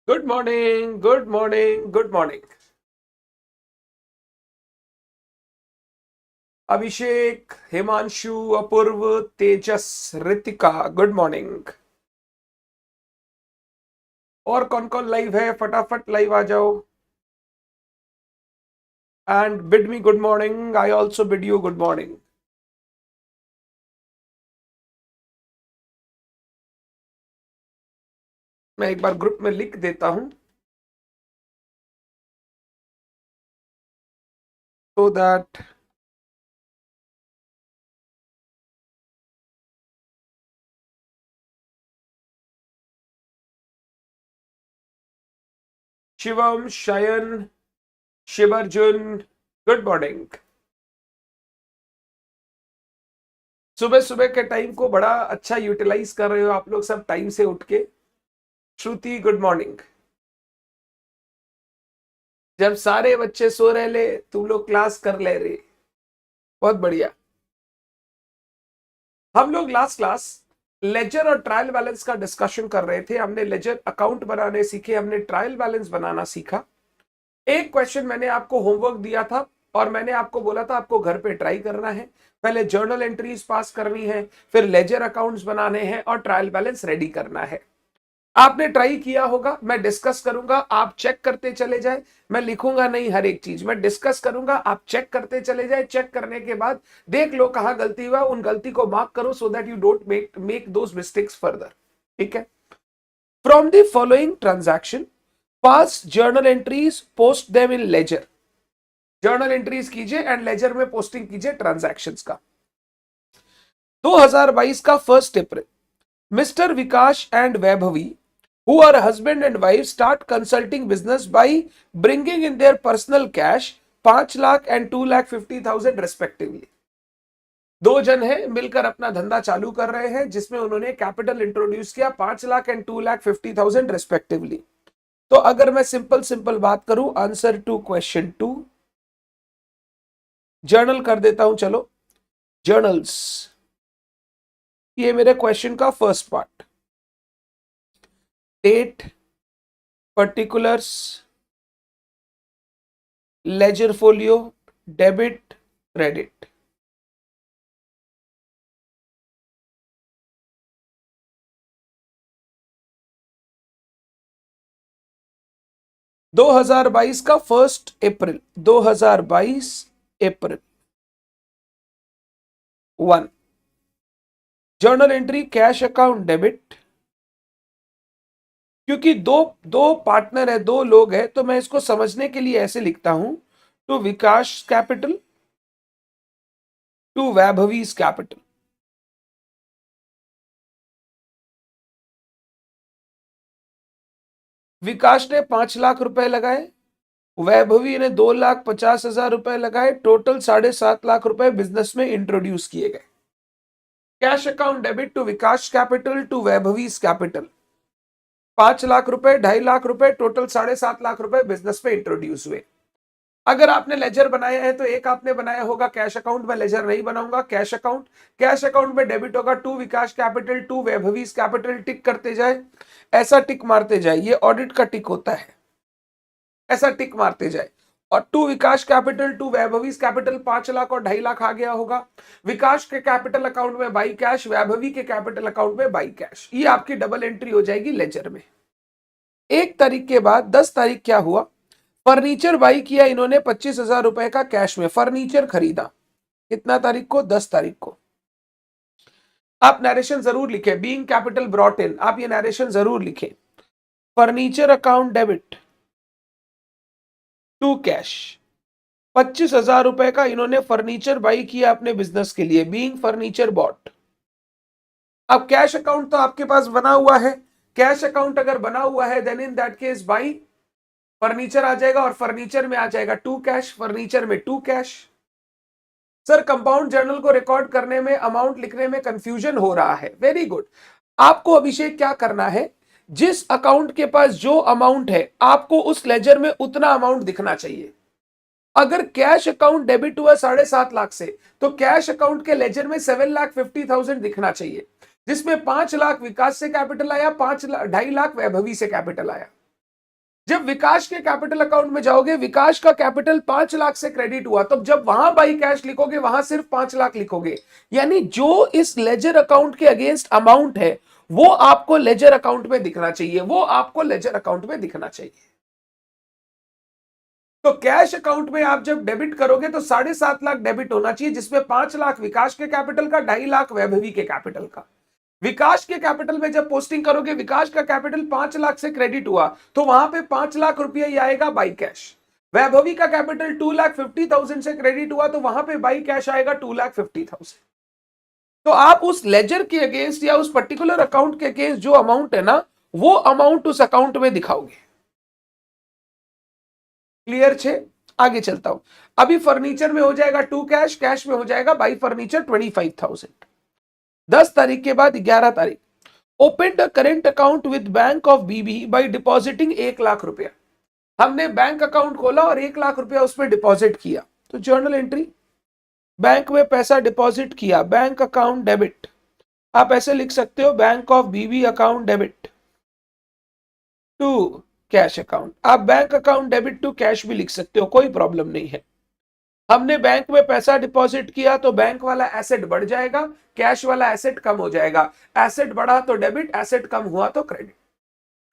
Good morning, good morning, good morning. Abhishek, Himanshu, Apoorv, Tejas, Ritika, good morning. और कौन कौन लाइव है? फटाफट लाइव आ जाओ। And bid me good morning, I also bid you good morning. मैं एक बार ग्रुप में लिख देता हूं so that शिवम, शयन, शिवरजुन, गुड मॉर्निंग। सुबह सुबह के टाइम को बड़ा अच्छा यूटिलाइज कर रहे हो आप लोग सब, टाइम से उठ के। श्रुति, गुड मॉर्निंग। जब सारे बच्चे सो रहे ले, तुम लोग क्लास कर ले रहे। बहुत बढ़िया। हम लोग लास्ट क्लास लेजर और ट्रायल बैलेंस का डिस्कशन कर रहे थे। हमने लेजर अकाउंट बनाने सीखे, हमने ट्रायल बैलेंस बनाना सीखा। एक क्वेश्चन मैंने आपको होमवर्क दिया था और मैंने आपको बोला था आपको घर पे ट्राई करना है। पहले जर्नल एंट्रीज पास करनी है, फिर लेजर अकाउंट्स बनाने हैं और ट्रायल बैलेंस रेडी करना है। आपने ट्राई किया होगा, मैं डिस्कस करूंगा, आप चेक करते चले जाए। मैं लिखूंगा नहीं हर एक चीज, मैं डिस्कस करूंगा, आप चेक करते चले जाए। चेक करने के बाद देख लो कहां गलती हुआ, उन गलती को मार्क करो so that you don't make those mistakes further. ठीक है। From the following transaction pass journal entries, post them in ledger. Journal entries कीजिए एंड लेजर में पोस्टिंग कीजिए ट्रांजैक्शंस का। 2022 का 1 April, mister Vikas and Vaibhavi, who are husband and wife, start consulting business by bringing in their personal cash 5 lakh and 2,50,000 respectively। दो जन है मिलकर अपना धंधा चालू कर रहे हैं जिसमें उन्होंने कैपिटल इंट्रोड्यूस किया 5 लाख एंड 2,50,000 रेस्पेक्टिवली। तो अगर मैं सिंपल सिंपल बात करूं, आंसर टू क्वेश्चन 2 जर्नल कर देता हूं। चलो जर्नल्स, ये मेरे क्वेश्चन का first part. Date, particulars, ledger folio, debit, credit. दो हजार बाईस का 1 April, 2022 April 1, journal entry cash account debit. क्योंकि दो दो पार्टनर है, दो लोग हैं, तो मैं इसको समझने के लिए ऐसे लिखता हूं, to Vikas capital, to Vaibhavi's capital. Vikas ने 5 लाख रुपए लगाए, वैभवी ने 2,50,000 रुपए लगाए, टोटल 7.5 लाख रुपए बिजनेस में इंट्रोड्यूस किए गए। Cash account debit to Vikas capital to Vaibhavi's capital, 5 lakh रुपए, 2.5 लाख रुपए, टोटल 7.5 लाख रुपए बिजनेस में इंट्रोड्यूस हुए। अगर आपने लेजर बनाया है तो एक आपने बनाया होगा कैश अकाउंट में, लेजर नहीं बनाऊंगा। कैश अकाउंट, कैश अकाउंट में डेबिट होगा to Vikas capital to Vaibhavi's capital, tick करते जाए, ऐसा टिक मारते जाए, ये ऑडिट का टिक होता है, ऐसा टिक मारते जाए। और to Vikas capital to Vaibhavi's capital 5 lakh और 2.5 लाख आ गया होगा। विकास के कैपिटल अकाउंट में बाई कैश, वैभवी के कैपिटल अकाउंट में बाई कैश, ये आपकी डबल एंट्री हो जाएगी लेजर में। 1 तारीख के बाद 10 तारीख क्या हुआ, फर्नीचर बाई किया इन्होंने 25,000 रुपए का कैश में, फर्नीचर खरीदा। कितना तारीख को? 10 तारीख को। आप नरेशन जरूर लिखे, बीइंग कैपिटल ब्रॉट इन, आप ये नरेशन जरूर लिखे। Furniture account debit to cash, 25,000 रुपए का इन्होंने फर्नीचर बाई किया अपने बिजनेस के लिए, बीइंग फर्नीचर बॉट। अब कैश अकाउंट तो आपके पास बना हुआ है, कैश अकाउंट अगर बना हुआ है then in that case by furniture आ जाएगा और फर्नीचर में आ जाएगा टू कैश, फर्नीचर में to cash. Sir compound journal को रिकॉर्ड करने में, अमाउंट लिखने में कंफ्यूजन हो रहा है। Very good. आपको अभिषेक क्या करना है, जिस अकाउंट के पास जो अमाउंट है आपको उस लेजर में उतना अमाउंट दिखना चाहिए। अगर कैश अकाउंट डेबिट हुआ 7.5 लाख से, तो कैश अकाउंट के लेजर में 7,50,000 दिखना चाहिए, जिसमें 5 लाख विकास से कैपिटल आया, 2.5 लाख वैभवी से कैपिटल आया। जब विकास के कैपिटल अकाउंट में जाओगे, विकास का कैपिटल 5 लाख से क्रेडिट हुआ, तो जब वहां बाई कैश लिखोगे वहां सिर्फ 5 लाख लिखोगे। यानी जो इस लेजर अकाउंट के अगेंस्ट अमाउंट है वो आपको लेजर अकाउंट में दिखना चाहिए, वो आपको लेजर अकाउंट में दिखना चाहिए। तो कैश अकाउंट में आप जब डेबिट करोगे तो 7.5 लाख डेबिट होना चाहिए, जिसमें 5 लाख विकास के कैपिटल का, 2.5 लाख वैभवी के कैपिटल का। विकास के कैपिटल में जब पोस्टिंग करोगे, विकास का कैपिटल 5 लाख से क्रेडिट हुआ तो वहां पे 5 लाख रुपया ही आएगा बाई कैश। वैभवी का कैपिटल 2,50,000 से क्रेडिट हुआ तो वहां पे बाई कैश आएगा 2,50,000। तो आप उस लेजर के अगेंस्ट या उस पर्टिकुलर अकाउंट के अगेंस्ट जो अमाउंट है ना, वो अमाउंट उस अकाउंट में दिखाओगे। क्लियर छे? आगे चलता हूं। अभी फर्नीचर में हो जाएगा टू कैश, कैश में हो जाएगा बाई फर्नीचर 25,000। 10 तारीख के बाद 11 तारीख, open the current account with bank of BB by depositing 1 lakh रुपया। हमने बैंक अकाउंट खोला और 1 लाख रुपया उसमें डिपॉजिट किया। तो जर्नल एंट्री, बैंक में पैसा डिपॉजिट किया, बैंक अकाउंट डेबिट। आप ऐसे लिख सकते हो, bank of BB account debit to cash account. आप bank account debit to cash भी लिख सकते हो, कोई प्रॉब्लम नहीं है। हमने बैंक में पैसा डिपॉजिट किया तो बैंक वाला एसेट बढ़ जाएगा, कैश वाला एसेट कम हो जाएगा। एसेट बढ़ा तो डेबिट, एसेट कम हुआ तो क्रेडिट।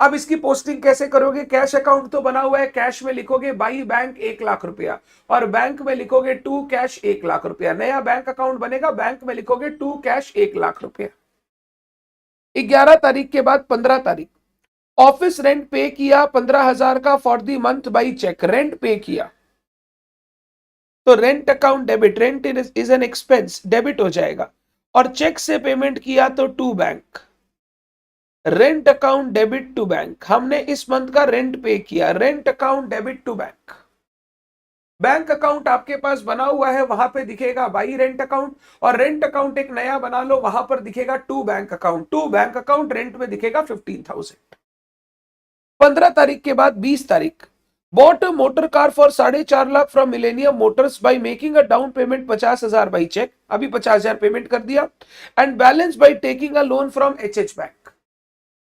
अब इसकी पोस्टिंग कैसे करोगे? कैश अकाउंट तो बना हुआ है, कैश में लिखोगे बाई बैंक 1 लाख रुपया और बैंक में लिखोगे टू कैश 1 लाख रुपया। नया बैंक अकाउंट बनेगा, बैंक में लिखोगे टू कैश 1 लाख रुपया। 11 तारीख के बाद 15 तारीख, ऑफिस रेंट पे किया 15,000 का for the month by cheque. Rent pay किया तो rent account debit, rent is an expense, debit हो जाएगा। और चेक से पेमेंट किया तो to bank, rent account debit to bank. हमने इस मंथ का रेंट पे किया, rent account debit to bank. Bank account आपके पास बना हुआ है, वहां पे दिखेगा बाई रेंट अकाउंट, और रेंट अकाउंट एक नया बना लो, वहां पर दिखेगा to bank account. To bank account rent में दिखेगा 15,000। 15 तारीख के बाद 20 तारीख, bought a motor car for 4.5 lakh from Millennium Motors by making a down payment 50,000 by check। अभी 50,000 पेमेंट कर दिया। And balance by taking a loan from HH bank.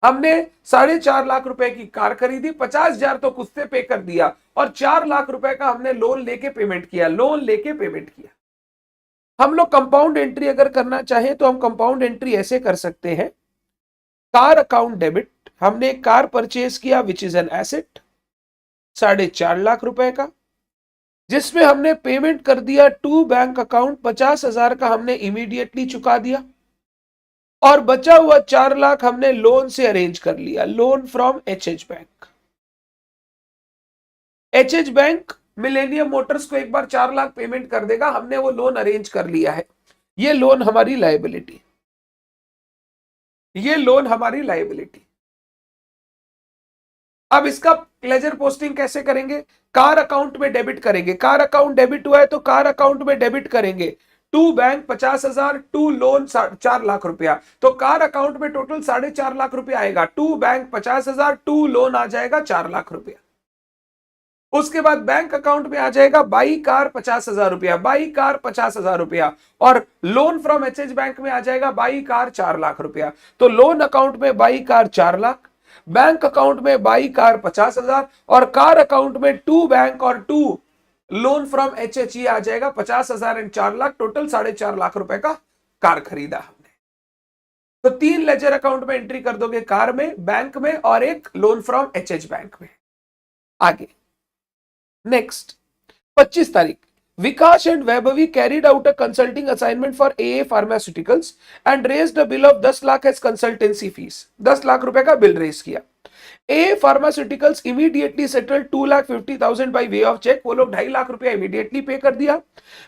हमने 4.5 लाख रुपए की कार खरीदी, 50,000 तो खुद से पे कर दिया और 4 लाख रुपए का हमने लोन लेके पेमेंट किया, लोन लेके पेमेंट किया। हम लोग कंपाउंड एंट्री अगर करना चाहें तो हम कंपाउंड एंट्री ऐसे कर सकते हैं, कार अकाउंट डेबिट, हमने एक कार परचेज किया which is an asset 4.5 lakh रुपए का, जिसमें हमने पेमेंट कर दिया टू बैंक अकाउंट, 50,000 का हमने इमीडिएटली चुका दिया और बचा हुआ 4 लाख हमने लोन से अरेंज कर लिया, loan from HH bank. HH bank millennium Motors को एक बार 4 लाख पेमेंट कर देगा, हमने वो लोन अरेंज कर लिया है। ये लोन हमारी लायबिलिटी, ये लोन हमारी लायबिलिटी। अब इसका लेजर पोस्टिंग कैसे करेंगे? कार अकाउंट में डेबिट करेंगे, कार अकाउंट डेबिट हुआ है तो कार अकाउंट में डेबिट करेंगे to bank 50,000, to loan 4 lakh रुपया। तो कार अकाउंट में टोटल 4.5 लाख रुपया आएगा, टू बैंक 50,000, टू लोन आ जाएगा 4 लाख रुपया। उसके बाद बैंक अकाउंट में आ जाएगा बाई कार 50,000 रुपया, बाई कार 50,000 रुपया, और लोन फ्रॉम HH बैंक में आ जाएगा बाई कार 4 लाख रुपया। तो लोन अकाउंट में by car 4 lakh, bank account में बाई कार 50,000 और कार अकाउंट में टू बैंक और टू लोन फ्रॉम HH आ जाएगा 50,000 एंड 4 लाख, टोटल 4.5 लाख रुपए का कार खरीदा हमने। तो 3 लेजर अकाउंट में एंट्री कर दोगे, कार में, बैंक में और एक लोन फ्रॉम HH बैंक में। आगे नेक्स्ट 25 तारीख, Vikash and Vaibhavi carried out a consulting assignment for AA Pharmaceuticals and raised a bill of 10 lakh as consultancy fees। 10 lakh रुपए का बिल रेज किया। AA Pharmaceuticals immediately settled 2,50,000 by way of check। वो लोग 2.5 लाख रुपया immediately पे कर दिया।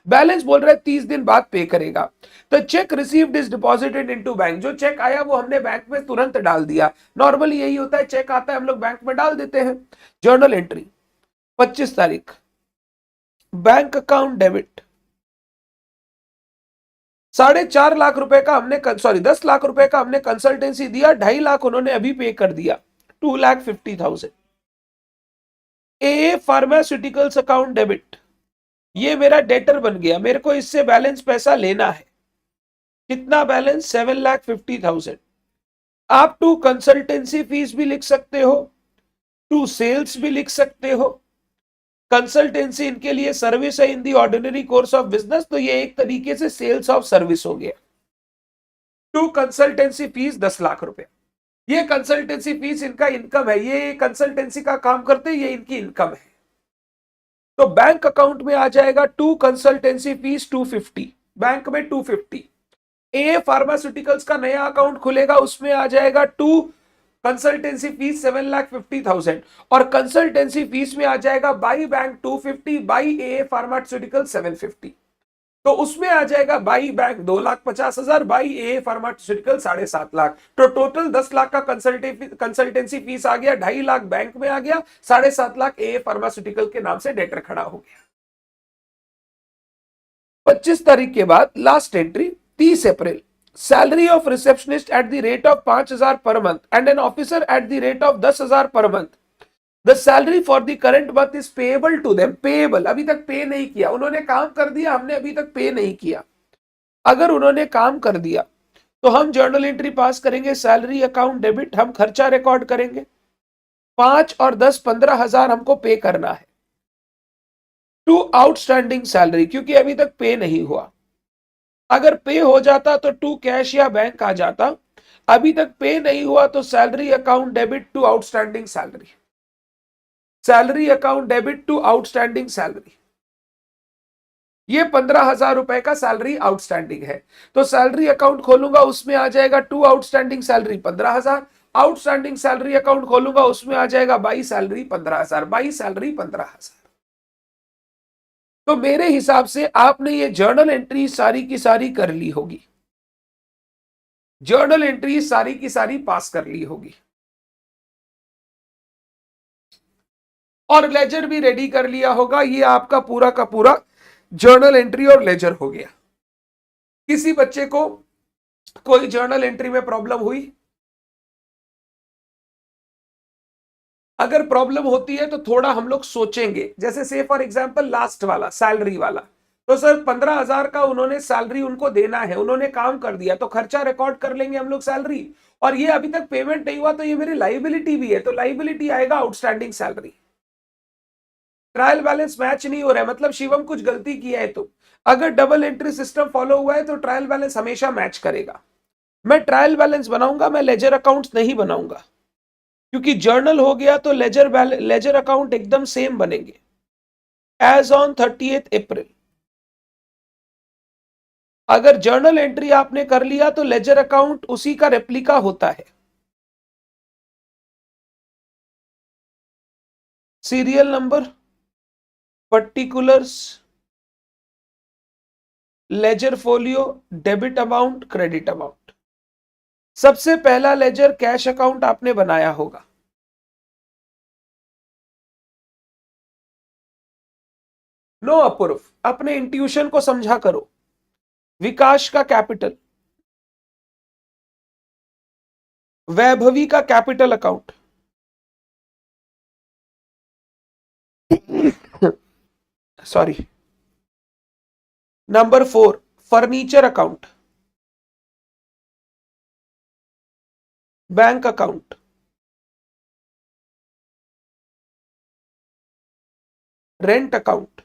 बैलेंस बोल रहा है 30 दिन बाद पे करेगा। तो check received is deposited into bank. जो चेक आया वो हमने बैंक में तुरंत डाल दिया। नॉर्मली यही होता है, चेक आता है हम लोग बैंक में डाल देते हैं। जर्नल एंट्री 25 तारीख, बैंक अकाउंट डेबिट 4.5 लाख रुपए का हमने 10 लाख रुपए का हमने कंसल्टेंसी दिया, 2.5 लाख उन्होंने अभी पे कर दिया, 2,50,000। AA फार्मास्यूटिकल्स अकाउंट डेबिट, ये मेरा डेटर बन गया, मेरे को इससे बैलेंस पैसा लेना है। कितना बैलेंस? 7,50,000। आप टू कंसल्टेंसी फीस भी लिख सकते हो, टू सेल्स भी लिख सकते हो। कंसल्टेंसी इनके लिए सर्विस है इन दी ऑर्डिनरी कोर्स ऑफ बिजनेस, तो ये एक तरीके से सेल्स ऑफ सर्विस हो गया। टू कंसल्टेंसी फीस 10 लाख रुपए, ये कंसल्टेंसी फीस इनका इनकम है, ये कंसल्टेंसी का काम करते हैं, ये इनकी इनकम है। तो बैंक अकाउंट में आ जाएगा टू कंसल्टेंसी फीस 250, बैंक में 250। ए फार्मास्यूटिकल्स का नया अकाउंट खुलेगा, उसमें आ जाएगा टू कंसल्टेंसी फीस 7,50,000, और कंसल्टेंसी फीस में आ जाएगा by bank 250, by A pharmaceutical 750। तो उसमें आ जाएगा by bank 2,50,000, by A pharmaceutical 7.5 lakh. तो टोटल 10 लाख का कंसल्टेंसी फीस आ गया, 2.5 लाख बैंक में आ गया, 7.5 लाख ए फार्मास्यूटिकल के नाम से डेटर खड़ा हो गया। 25 तारीख के बाद last entry 30 April, salary of receptionist at the rate of 5,000 per month and an officer at the rate of 10,000 per month. The salary for the current month is payable to them. Payable, अभी तक pay नहीं किया, उन्होंने काम कर दिया, हमने अभी तक पे नहीं किया। अगर उन्होंने काम कर दिया तो हम जर्नल एंट्री पास करेंगे, सैलरी अकाउंट डेबिट, हम खर्चा रिकॉर्ड करेंगे। 5 और 10 15,000 हमको पे करना है टू आउटस्टैंडिंग सैलरी, क्योंकि अभी तक पे नहीं हुआ। अगर पे हो जाता तो टू कैश या बैंक आ जाता, अभी तक पे नहीं हुआ तो salary account debit to outstanding salary, salary account debit to outstanding salary. ये 15,000 रुपए का सैलरी आउटस्टैंडिंग है, तो सैलरी अकाउंट खोलूंगा, उसमें आ जाएगा to outstanding salary 15,000, outstanding salary account खोलूंगा, उसमें आ जाएगा बाई सैलरी 15,000, बाई सैलरी 15,000। तो मेरे हिसाब से आपने ये जर्नल एंट्री सारी की सारी कर ली होगी, जर्नल एंट्री सारी की सारी पास कर ली होगी, और लेजर भी रेडी कर लिया होगा। ये आपका पूरा का पूरा जर्नल एंट्री और लेजर हो गया। किसी बच्चे को कोई जर्नल एंट्री में प्रॉब्लम हुई? अगर प्रॉब्लम होती है तो थोड़ा हम लोग सोचेंगे, जैसे से फॉर एग्जांपल लास्ट वाला सैलरी वाला, तो सर 15,000 का उन्होंने सैलरी उनको देना है, उन्होंने काम कर दिया, तो खर्चा रिकॉर्ड कर लेंगे हम लोग सैलरी, और ये अभी तक पेमेंट नहीं हुआ तो ये मेरी लाइबिलिटी भी है, तो लाइबिलिटी आएगा outstanding salary. Trial balance match नहीं हो रहा है, मतलब शिवम कुछ गलती किया है, तो अगर डबल एंट्री सिस्टम फॉलो हुआ है तो ट्रायल बैलेंस हमेशा मैच करेगा। मैं ट्रायल बैलेंस बनाऊंगा, मैं लेजर अकाउंट्स नहीं बनाऊंगा, क्योंकि जर्नल हो गया तो लेजर अकाउंट एकदम सेम बनेंगे एज ऑन 30 अप्रैल। अगर जर्नल एंट्री आपने कर लिया तो लेजर अकाउंट उसी का रेप्लिका होता है। Serial number, particulars, ledger folio, debit amount, credit amount. सबसे पहला लेजर कैश अकाउंट आपने बनाया होगा, नो अपूर्व, अपने इंट्यूशन को समझा करो। विकास का कैपिटल, वैभवी का capital account, sorry, number 4 furniture account, bank account, rent account,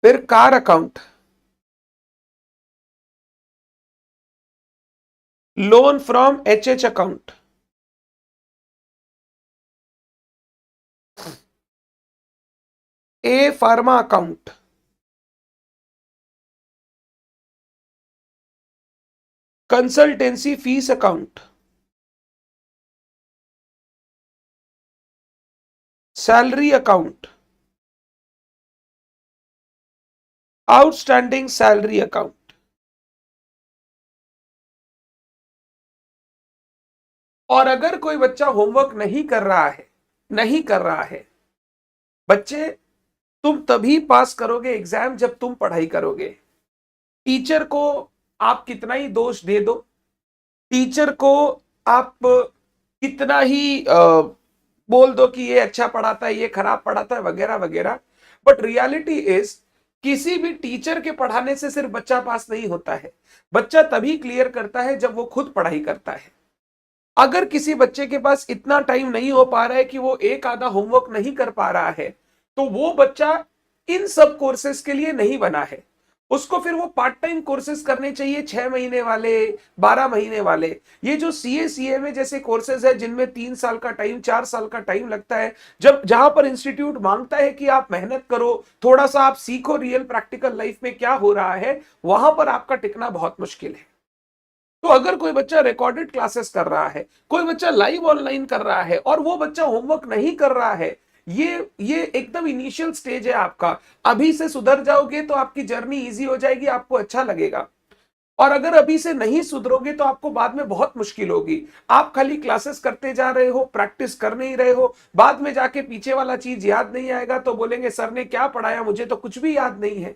फिर car account, loan from HH account, a pharma account, consultancy fees account, salary account, outstanding salary account. और अगर कोई बच्चा होमवर्क नहीं कर रहा है, नहीं कर रहा है, बच्चे तुम तभी पास करोगे एग्जाम जब तुम पढ़ाई करोगे। टीचर को आप कितना ही दोष दे दो, टीचर को आप कितना ही बोल दो कि ये अच्छा पढ़ाता है, ये खराब पढ़ाता है, वगैरह वगैरह, बट रियलिटी इज किसी भी टीचर के पढ़ाने से सिर्फ बच्चा पास नहीं होता है, बच्चा तभी क्लियर करता है जब वो खुद पढ़ाई करता है। अगर किसी बच्चे के पास इतना टाइम नहीं हो पा रहा है कि वो एक आधा होमवर्क नहीं कर पा रहा है, तो वो बच्चा इन सब कोर्सेस के लिए नहीं बना है। उसको फिर वो पार्ट टाइम कोर्सेज करने चाहिए, 6 महीने वाले, 12 महीने वाले। ये जो सीए में जैसे कोर्सेज है जिनमें 3 साल का टाइम, 4 साल का टाइम लगता है, जब जहां पर इंस्टीट्यूट मांगता है कि आप मेहनत करो, थोड़ा सा आप सीखो रियल प्रैक्टिकल लाइफ में क्या हो रहा है, वहां पर आपका टिकना बहुत मुश्किल है। तो अगर कोई बच्चा रिकॉर्डेड क्लासेस कर रहा है, कोई बच्चा लाइव ऑनलाइन कर रहा है और वो बच्चा होमवर्क नहीं कर रहा है, ये एकदम इनिशियल स्टेज है आपका। अभी से सुधर जाओगे तो आपकी जर्नी इजी हो जाएगी, आपको अच्छा लगेगा। और अगर अभी से नहीं सुधरोगे तो आपको बाद में बहुत मुश्किल होगी। आप खाली क्लासेस करते जा रहे हो, प्रैक्टिस कर नहीं रहे हो, बाद में जाके पीछे वाला चीज याद नहीं आएगा तो बोलेंगे सर ने क्या पढ़ाया, मुझे तो कुछ भी याद नहीं है।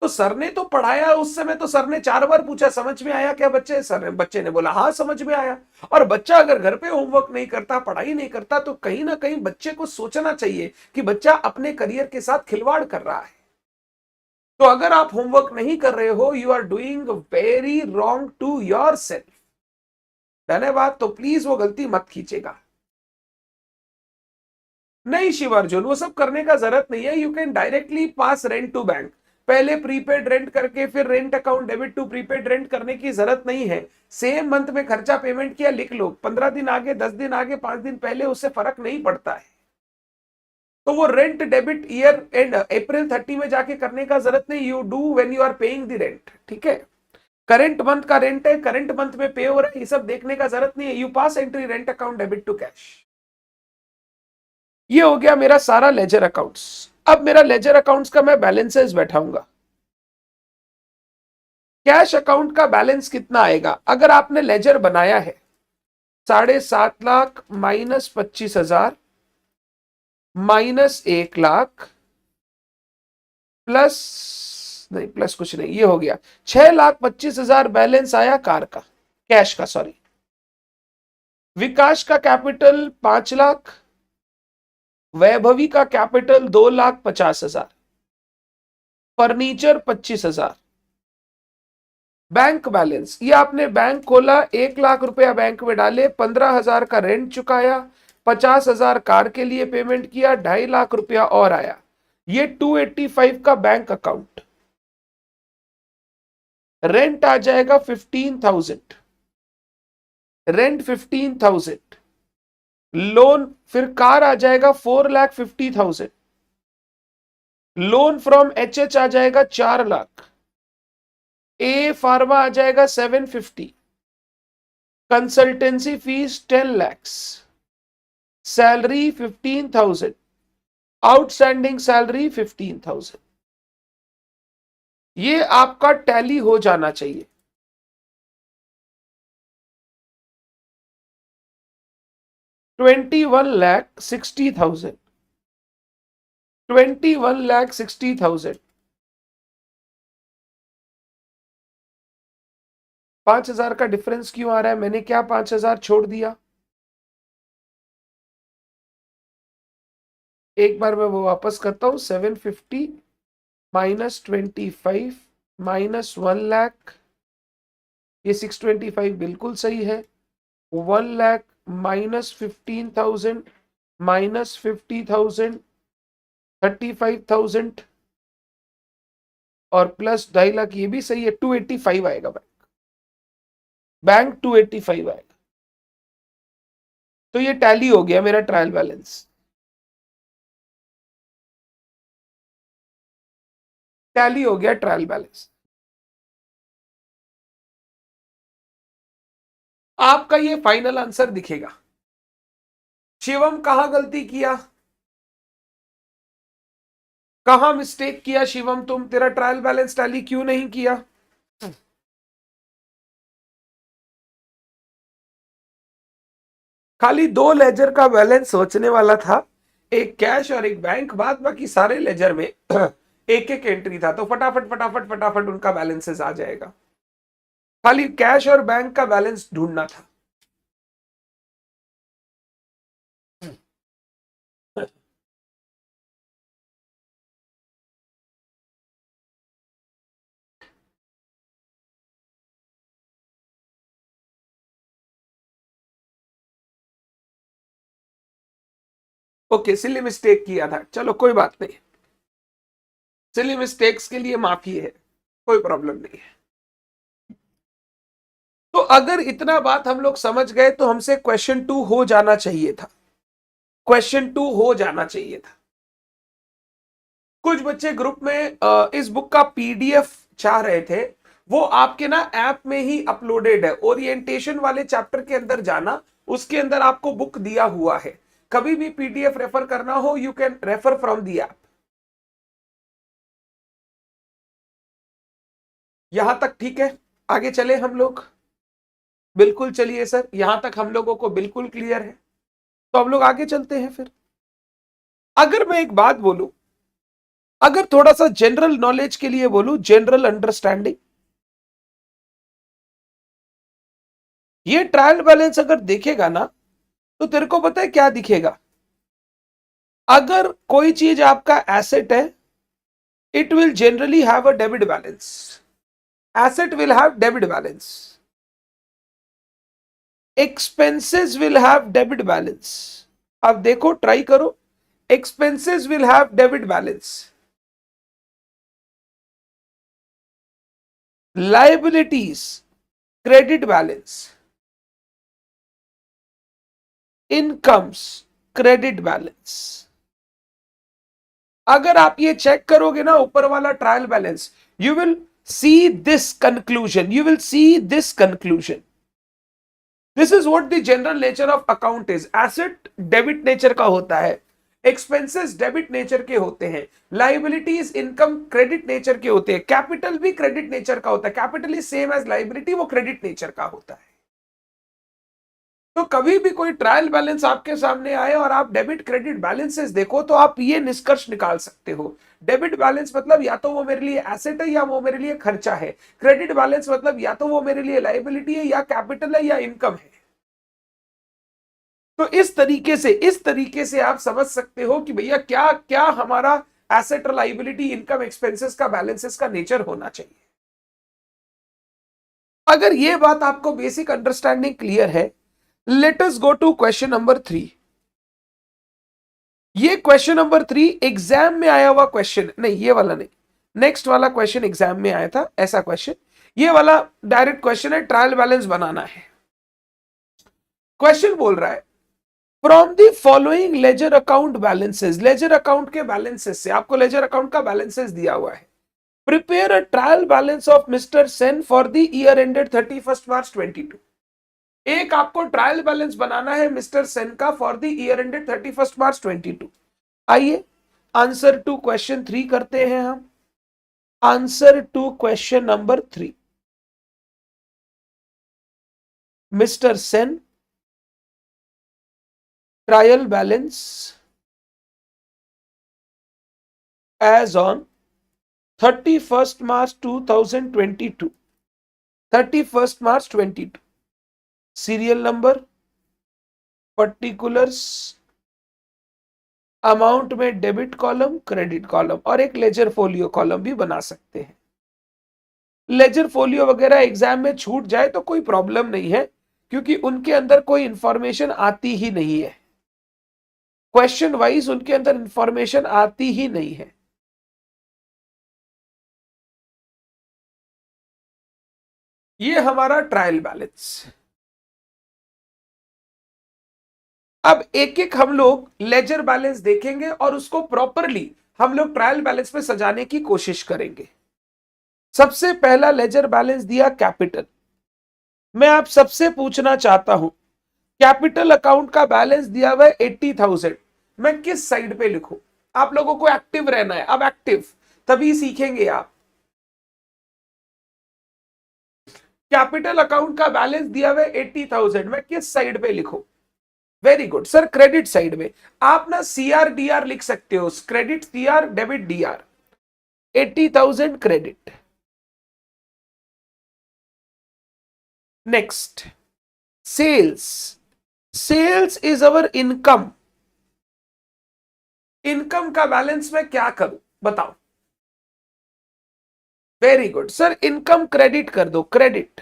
तो सर ने तो पढ़ाया, उस समय तो सर ने 4 बार पूछा समझ में आया क्या बच्चे, बच्चे ने बोला हाँ समझ में आया। और बच्चा अगर घर पे होमवर्क नहीं करता, पढ़ाई नहीं करता, तो कहीं ना कहीं बच्चे को सोचना चाहिए कि बच्चा अपने करियर के साथ खिलवाड़ कर रहा है। तो अगर आप होमवर्क नहीं कर रहे हो, you are doing very wrong to yourself. धन्यवाद। तो प्लीज वो गलती मत खींचेगा। नहीं शिवार्जुन, वो सब करने का जरूरत नहीं है। You can directly pass rent to bank. पहले प्रीपेड रेंट करके फिर rent account debit to prepaid rent करने की जरूरत नहीं है। सेम मंथ में खर्चा पेमेंट किया, लिख लो, 15 दिन आगे, 10 दिन आगे, 5 दिन पहले, उससे फर्क नहीं पड़ता है। तो वो rent debit year end April 30 में जाके करने का जरूरत नहीं। You do when you are paying the rent. ठीक है, करंट मंथ का रेंट है, करंट मंथ में पे हो रहा है, ये सब देखने का जरूरत नहीं है। You pass entry rent account debit to cash. ये हो गया मेरा सारा लेजर अकाउंट्स। अब मेरा लेजर अकाउंट्स का मैं बैलेंसेस बैठाऊंगा। कैश अकाउंट का बैलेंस कितना आएगा अगर आपने लेजर बनाया है? 7.5 लाख -25,000 -1 लाख प्लस, नहीं प्लस कुछ नहीं, ये हो गया 6,25,000 बैलेंस आया कार का, कैश का सॉरी। विकास का कैपिटल 5 लाख, वैभवी का कैपिटल 2,50,000, फर्नीचर 25,000। बैंक बैलेंस, ये आपने बैंक खोला, 1 लाख रुपया बैंक में डाले, 15,000 का रेंट चुकाया, 50,000 कार के लिए पेमेंट किया, 2.5 लाख रुपया और आया। ये 285 का बैंक अकाउंट। रेंट आ जाएगा 15,000, रेंट 15,000। लोन, फिर कार आ जाएगा 4,50,000। लोन फ्रॉम एच आ जाएगा 4 लाख। ए फार्मा आ जाएगा 750। Consultancy fees 10 lakhs। Salary 15,000। Outstanding salary 15,000। ये आपका टैली हो जाना चाहिए। 21,60,000। 21,60,000। 5,000 का डिफरेंस क्यों आ रहा है? मैंने क्या 5,000 छोड़ दिया? एक बार मैं वो वापस करता हूं। 750 -25 -1 लाख, ये 625 बिल्कुल सही है। 1 लाख -15,000 -50,000 35,000 और प्लस 2.5 लाख, ये भी सही है। 285 आएगा बैंक, 285 आएगा। तो ये टैली हो गया मेरा ट्रायल बैलेंस। टैली हो गया ट्रायल बैलेंस। आपका ये फाइनल आंसर दिखेगा। शिवम कहां गलती किया, कहां मिस्टेक किया शिवम? तुम, तेरा ट्रायल बैलेंस टैली क्यों नहीं किया? खाली 2 लेजर का बैलेंस सोचने वाला था, एक कैश और एक बैंक, बाद बाकी सारे लेजर में एक एक एंट्री था, तो फटाफट फटाफट फटाफट उनका बैलेंसेस आ जाएगा। खाली कैश और बैंक का बैलेंस ढूंढना था। ओके, सिली मिस्टेक किया था, चलो कोई बात नहीं, सिली मिस्टेक्स के लिए माफी है, कोई प्रॉब्लम नहीं है। तो अगर इतना बात हम लोग समझ गए तो हमसे क्वेश्चन 2 हो जाना चाहिए था, क्वेश्चन 2 हो जाना चाहिए था। कुछ बच्चे ग्रुप में इस बुक का पीडीएफ चाह रहे थे, वो आपके ना ऐप में ही अपलोडेड है, ओरिएंटेशन वाले चैप्टर के अंदर जाना, उसके अंदर आपको बुक दिया हुआ है, कभी भी पीडीएफ रेफर करना हो you can refer from the app. यहां तक ठीक है, आगे चले हम लोग। बिल्कुल चलिए सर, यहां तक हम लोगों को बिल्कुल क्लियर है, तो हम लोग आगे चलते हैं फिर। अगर मैं एक बात बोलूं, अगर थोड़ा सा जनरल नॉलेज के लिए बोलूं, जनरल अंडरस्टैंडिंग, ये ट्रायल बैलेंस अगर देखेगा ना तो तेरे को पता है क्या दिखेगा? अगर कोई चीज आपका एसेट है, it will generally have a debit balance, asset will have debit balance, expenses will have debit balance. अब देखो, ट्राई करो, expenses will have debit balance, liabilities credit balance, incomes credit balance. अगर आप ये चेक करोगे ना ऊपर वाला trial balance, you will see this conclusion, you will see this conclusion, this is what the general nature of account is. Asset debit nature का होता है, एक्सपेंसेस डेबिट नेचर के होते हैं, लाइबिलिटीज इनकम क्रेडिट नेचर के होते हैं, capital भी क्रेडिट नेचर का होता है, capital is same as liability, वो क्रेडिट नेचर का होता है। तो कभी भी कोई ट्रायल बैलेंस आपके सामने आए और आप डेबिट क्रेडिट बैलेंसेस देखो तो आप ये निष्कर्ष निकाल सकते हो, डेबिट बैलेंस मतलब या तो वो मेरे लिए एसेट है या वो मेरे लिए खर्चा है, क्रेडिट बैलेंस मतलब या तो वो मेरे लिए लायबिलिटी है या कैपिटल है या इनकम है। तो इस तरीके से आप समझ सकते हो कि भैया क्या क्या हमारा एसेट और लायबिलिटी इनकम एक्सपेंसेस का बैलेंसेस का नेचर होना चाहिए। अगर ये बात आपको बेसिक अंडरस्टैंडिंग क्लियर है, let us go to question number 3। ये क्वेश्चन नंबर 3 एग्जाम में आया हुआ क्वेश्चन नहीं, ये वाला नहीं, नेक्स्ट वाला क्वेश्चन एग्जाम में आया था ऐसा क्वेश्चन, ये वाला डायरेक्ट क्वेश्चन है, ट्रायल बैलेंस बनाना है। क्वेश्चन बोल रहा है from the following ledger account balances, ledger account के बैलेंसेस से, आपको लेजर अकाउंट का बैलेंसेस दिया हुआ है, prepare a trial balance of mister Sen for the year ended 31 March 22। एक आपको ट्रायल बैलेंस बनाना है मिस्टर सेन का for the year ended 31 March 22। आइए आंसर टू क्वेश्चन 3 करते हैं हम। Answer to question number 3, Mister Sen trial balance as on 31st March 2022, 31st March 22, serial number, particulars, amount में debit column credit column और एक ledger folio column भी बना सकते हैं। लेजर फोलियो वगैरह एग्जाम में छूट जाए तो कोई प्रॉब्लम नहीं है, क्योंकि उनके अंदर कोई इंफॉर्मेशन आती ही नहीं है, क्वेश्चन वाइज उनके अंदर इंफॉर्मेशन आती ही नहीं है। ये हमारा ट्रायल बैलेंस। अब एक एक हम लोग लेजर बैलेंस देखेंगे और उसको प्रॉपरली हम लोग ट्रायल बैलेंस में सजाने की कोशिश करेंगे। सबसे पहला लेजर बैलेंस दिया कैपिटल। मैं आप सबसे पूछना चाहता हूं, कैपिटल अकाउंट का बैलेंस दिया हुआ है 80,000, मैं किस साइड पे लिखूं? आप लोगों को एक्टिव रहना है, अब एक्टिव तभी सीखेंगे आप। कैपिटल अकाउंट का बैलेंस दिया हुआ है 80,000, मैं किस साइड पे लिखूं? Very good sir, credit side में। आप ना सीआर डीआर लिख सकते हो, credit CR debit DR, 80,000 credit. Next, sales, sales is our income, income का बैलेंस में क्या करूं बताओ? Very good sir, income credit कर दो, credit.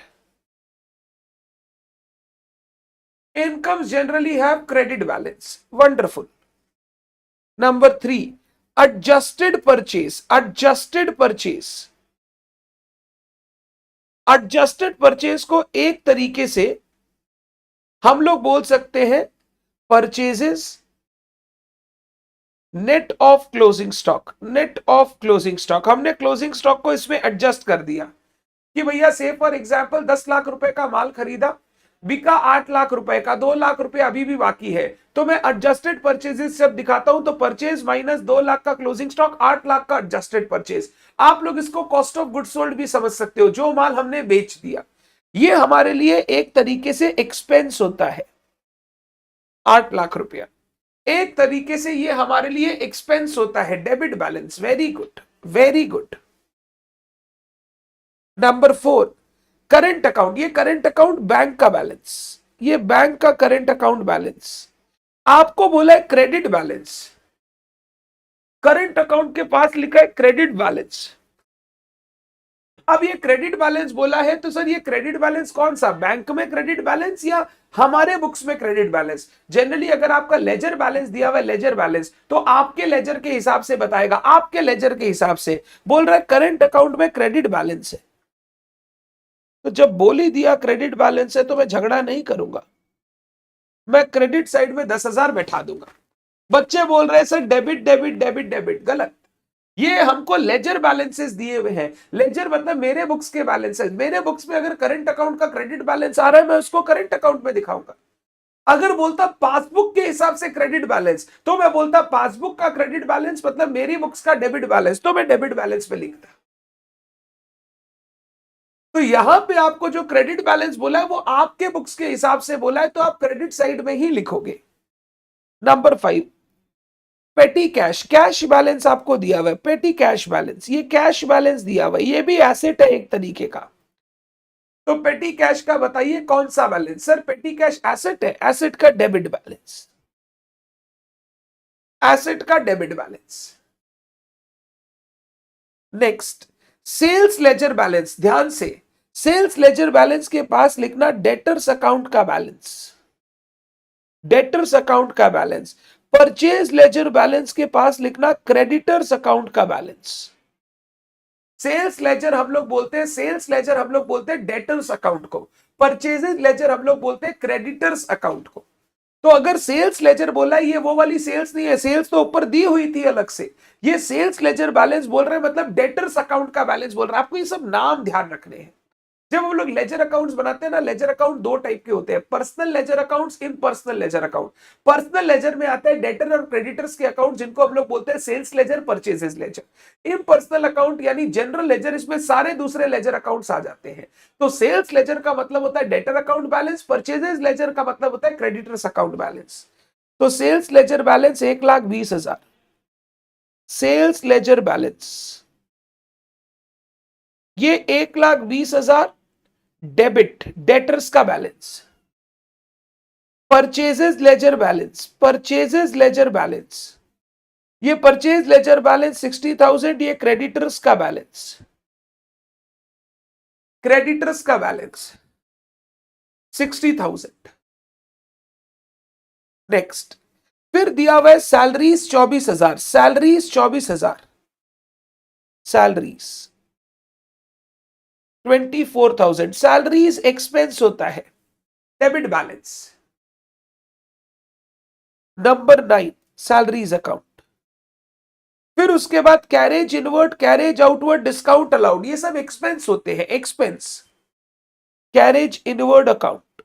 Income generally have credit balance, wonderful. Number 3, adjusted purchase. Adjusted purchase, adjusted purchase को एक तरीके से हम लोग बोल सकते हैं purchases net of closing stock. Net of closing stock, हमने क्लोजिंग स्टॉक को इसमें एडजस्ट कर दिया कि भैया से फॉर एग्जांपल 10 लाख रुपए का माल खरीदा, बिका 8 लाख रुपए का, 2 लाख रुपए अभी भी बाकी है, तो मैं एडजस्टेड परचेजेस जब दिखाता हूं तो परचेज माइनस 2 लाख का क्लोजिंग स्टॉक, 8 लाख का एडजस्टेड परचेज। आप लोग इसको कॉस्ट ऑफ गुड्स सोल्ड भी समझ सकते हो, जो माल हमने बेच दिया। ये हमारे लिए एक तरीके से एक्सपेंस होता है, 8 लाख रुपया एक तरीके से ये हमारे लिए एक्सपेंस होता है, debit balance. Very good, very good. Number 4, current account. ये करंट अकाउंट बैंक का बैलेंस, ये बैंक का करंट अकाउंट बैलेंस। आपको बोला है क्रेडिट बैलेंस, करंट अकाउंट के पास लिखा है क्रेडिट बैलेंस। अब ये क्रेडिट बैलेंस बोला है तो सर ये क्रेडिट बैलेंस कौन सा, बैंक में क्रेडिट बैलेंस या हमारे बुक्स में क्रेडिट बैलेंस? जनरली अगर आपका लेजर बैलेंस दिया हुआ है, लेजर बैलेंस, तो आपके लेजर के हिसाब से बताएगा, आपके लेजर के हिसाब से। बोल रहा है करंट अकाउंट में क्रेडिट बैलेंस है, तो जब बोल ही दिया क्रेडिट बैलेंस है तो मैं झगड़ा नहीं करूंगा, मैं क्रेडिट साइड में 10,000 बैठा दूंगा। बच्चे बोल रहे हैं sir debit debit debit debit, गलत। ये हमको लेजर बैलेंसेस दिए हुए हैं। लेजर मतलब मेरे बुक्स के बैलेंसेस। मेरे बुक्स में अगर करंट अकाउंट का क्रेडिट बैलेंस आ रहा है, मैं उसको करंट अकाउंट में दिखाऊंगा। अगर बोलता पासबुक के हिसाब से क्रेडिट बैलेंस, तो मैं बोलता पासबुक का क्रेडिट बैलेंस मतलब मेरी बुक्स का डेबिट बैलेंस, तो मैं डेबिट बैलेंस पे लिखता। तो यहां पे आपको जो क्रेडिट बैलेंस बोला है वो आपके बुक्स के हिसाब से बोला है, तो आप क्रेडिट साइड में ही लिखोगे। नंबर 5, पेटी कैश। कैश बैलेंस आपको दिया हुआ है, पेटी कैश बैलेंस, ये कैश बैलेंस दिया हुआ है, ये भी एसेट है एक तरीके का। तो पेटी कैश का बताइए कौन सा balance? Sir petty cash asset है, एसेट का डेबिट बैलेंस, एसेट का debit balance. Next, sales ledger balance. ध्यान से, सेल्स लेजर बैलेंस के पास लिखना डेटर्स अकाउंट का बैलेंस, डेटर्स अकाउंट का बैलेंस। परचेज लेजर बैलेंस के पास लिखना क्रेडिटर्स अकाउंट का बैलेंस। सेल्स लेजर हम लोग बोलते हैं, सेल्स लेजर हम लोग बोलते हैं डेटर्स अकाउंट को, परचेजेस लेजर हम लोग बोलते हैं क्रेडिटर्स अकाउंट को। तो अगर सेल्स लेजर बोला है, ये वो वाली सेल्स नहीं है, सेल्स तो ऊपर दी हुई थी अलग से, ये सेल्स लेजर बैलेंस बोल रहे हैं, मतलब डेटर्स अकाउंट का बैलेंस बोल रहे हैं। आपको ये सब नाम ध्यान रखने हैं। जब हम लोग लेजर अकाउंट्स बनाते हैं ना, लेजर अकाउंट दो टाइप के होते हैं, personal ledger accounts, impersonal ledger account. Personal ledger में आता है डेटर और क्रेडिटर्स के अकाउंट, जिनको हम लोग बोलते हैं sales ledger, purchases ledger. Impersonal account यानी जनरल लेजर, इसमें सारे दूसरे लेजर अकाउंट्स आ जाते हैं। तो सेल्स लेजर का मतलब होता है debtor account balance, purchases ledger का मतलब होता है क्रेडिटर्स अकाउंट बैलेंस। तो sales ledger balance 1,20,000, sales ledger balance ये 1,20,000 डेबिट, डेटर्स का balance. Purchases ledger balance, purchases ledger balance, ये परचेज लेजर बैलेंस 60,000, ये क्रेडिटर्स का बैलेंस, क्रेडिटर्स का बैलेंस 60,000। नेक्स्ट, फिर दिया हुआ है salaries 24,000, salaries 24,000, salaries 24,000। Salaries expense होता है, debit balance. Number 9, salaries account. फिर उसके बाद carriage inward, carriage outward, discount allowed, ये सब एक्सपेंस होते हैं, expense. Carriage inward account,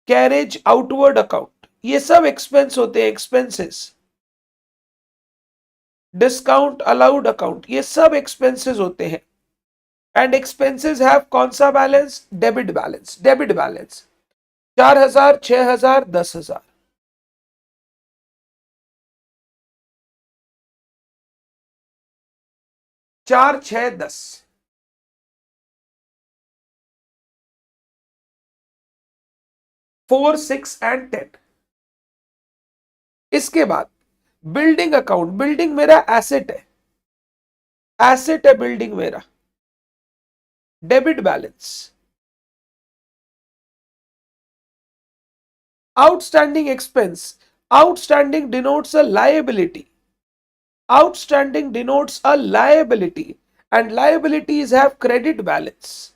carriage outward account, ये सब एक्सपेंस होते हैं, एक्सपेंसेस। डिस्काउंट अलाउड अकाउंट, ये सब एक्सपेंसेस होते हैं। एंड एक्सपेंसेस हैव कौन सा balance? Debit balance, debit balance 4,000, 6,000, 10,000। 4, 6, 10, 4, 6 and 10। इसके बाद बिल्डिंग अकाउंट, बिल्डिंग मेरा एसेट है, एसेट है बिल्डिंग मेरा, debit balance. Outstanding expense. Outstanding denotes a liability. Outstanding denotes a liability, and liabilities have credit balance.